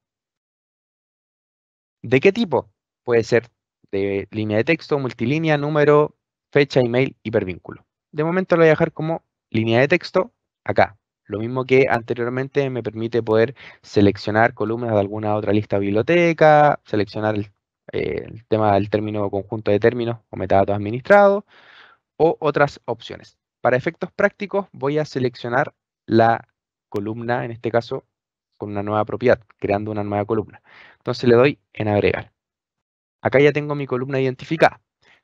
¿De qué tipo? Puede ser de línea de texto, multilínea, número, fecha, email, hipervínculo. De momento lo voy a dejar como línea de texto acá. Lo mismo que anteriormente me permite poder seleccionar columnas de alguna otra lista de biblioteca, seleccionar el tema del término conjunto de términos o metadatos administrados o otras opciones. Para efectos prácticos voy a seleccionar la columna, en este caso, con una nueva propiedad, creando una nueva columna. Entonces le doy en agregar. Acá ya tengo mi columna identificada.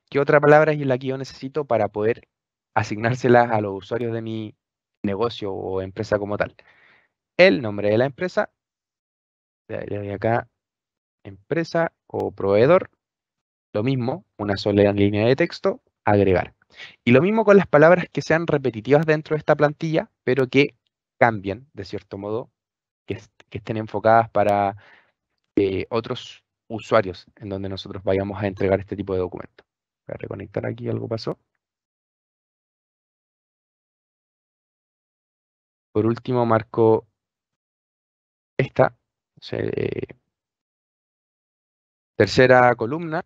¿Qué otra palabra es la que yo necesito para poder asignárselas a los usuarios de mi negocio o empresa como tal? El nombre de la empresa, le doy acá empresa o proveedor, lo mismo, una sola línea de texto, agregar. Y lo mismo con las palabras que sean repetitivas dentro de esta plantilla, pero que cambien, de cierto modo, que estén enfocadas para otros usuarios en donde nosotros vayamos a entregar este tipo de documentos. Voy a reconectar aquí, algo pasó. Por último, marco esta, tercera columna,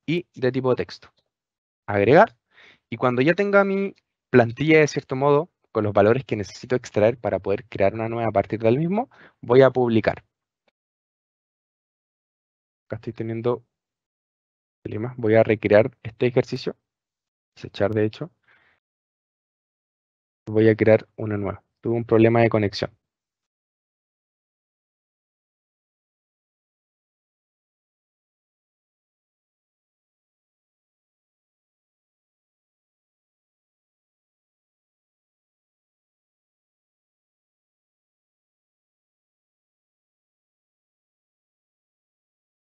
y de tipo texto. Agregar. Y cuando ya tenga mi plantilla de cierto modo, con los valores que necesito extraer para poder crear una nueva a partir del mismo, voy a publicar. Acá estoy teniendo problemas. Voy a recrear este ejercicio, desechar de hecho. Voy a crear una nueva. Tuve un problema de conexión.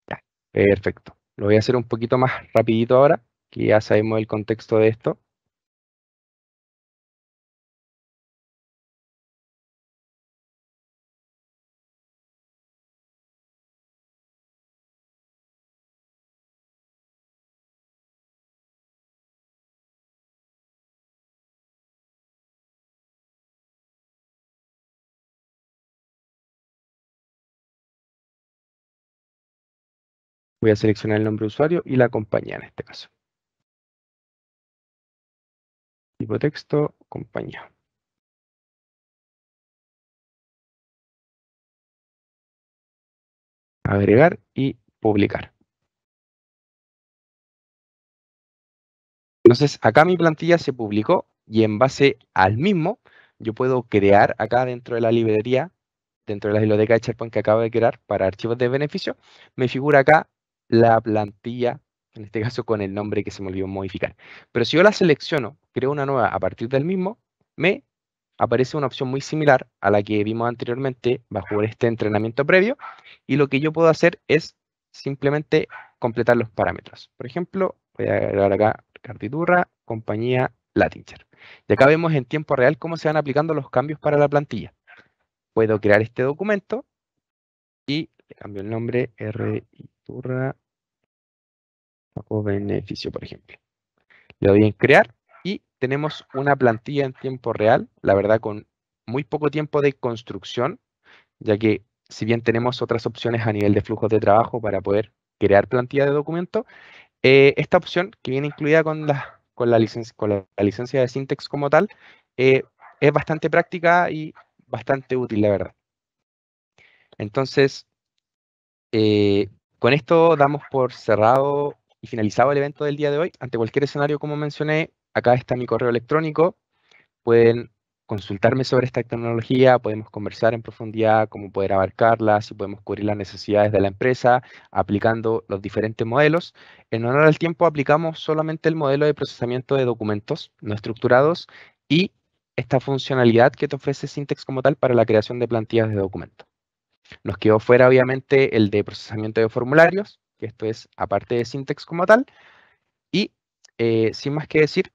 Ya, perfecto. Lo voy a hacer un poquito más rapidito ahora, que ya sabemos el contexto de esto. Voy a seleccionar el nombre de usuario y la compañía en este caso. Tipo texto, compañía. Agregar y publicar. Entonces, acá mi plantilla se publicó y en base al mismo, yo puedo crear acá dentro de la librería, dentro de la biblioteca de SharePoint que acabo de crear para archivos de beneficio, me figura acá la plantilla, en este caso con el nombre que se me olvidó modificar. Pero si yo la selecciono, creo una nueva a partir del mismo, me aparece una opción muy similar a la que vimos anteriormente bajo este entrenamiento previo, y lo que yo puedo hacer es simplemente completar los parámetros. Por ejemplo, voy a agregar acá Cartiturra, compañía Latincher. Y acá vemos en tiempo real cómo se van aplicando los cambios para la plantilla. Puedo crear este documento y le cambio el nombre Riturra o beneficio, por ejemplo. Le doy en crear y tenemos una plantilla en tiempo real, la verdad con muy poco tiempo de construcción, ya que si bien tenemos otras opciones a nivel de flujos de trabajo para poder crear plantillas de documento, esta opción que viene incluida con la licencia de Syntex como tal, es bastante práctica y bastante útil, la verdad. Entonces, con esto damos por cerrado y finalizado el evento del día de hoy. Ante cualquier escenario, como mencioné, acá está mi correo electrónico. Pueden consultarme sobre esta tecnología, podemos conversar en profundidad cómo poder abarcarla, si podemos cubrir las necesidades de la empresa, aplicando los diferentes modelos. En honor al tiempo, aplicamos solamente el modelo de procesamiento de documentos no estructurados y esta funcionalidad que te ofrece Syntex como tal para la creación de plantillas de documentos. Nos quedó fuera, obviamente, el de procesamiento de formularios, que esto es aparte de Syntex como tal. Y sin más que decir,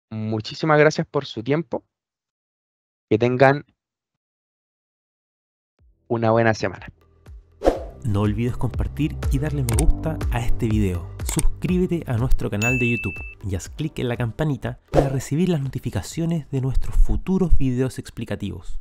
muchísimas gracias por su tiempo. Que tengan una buena semana. No olvides compartir y darle me gusta a este video. Suscríbete a nuestro canal de YouTube y haz clic en la campanita para recibir las notificaciones de nuestros futuros videos explicativos.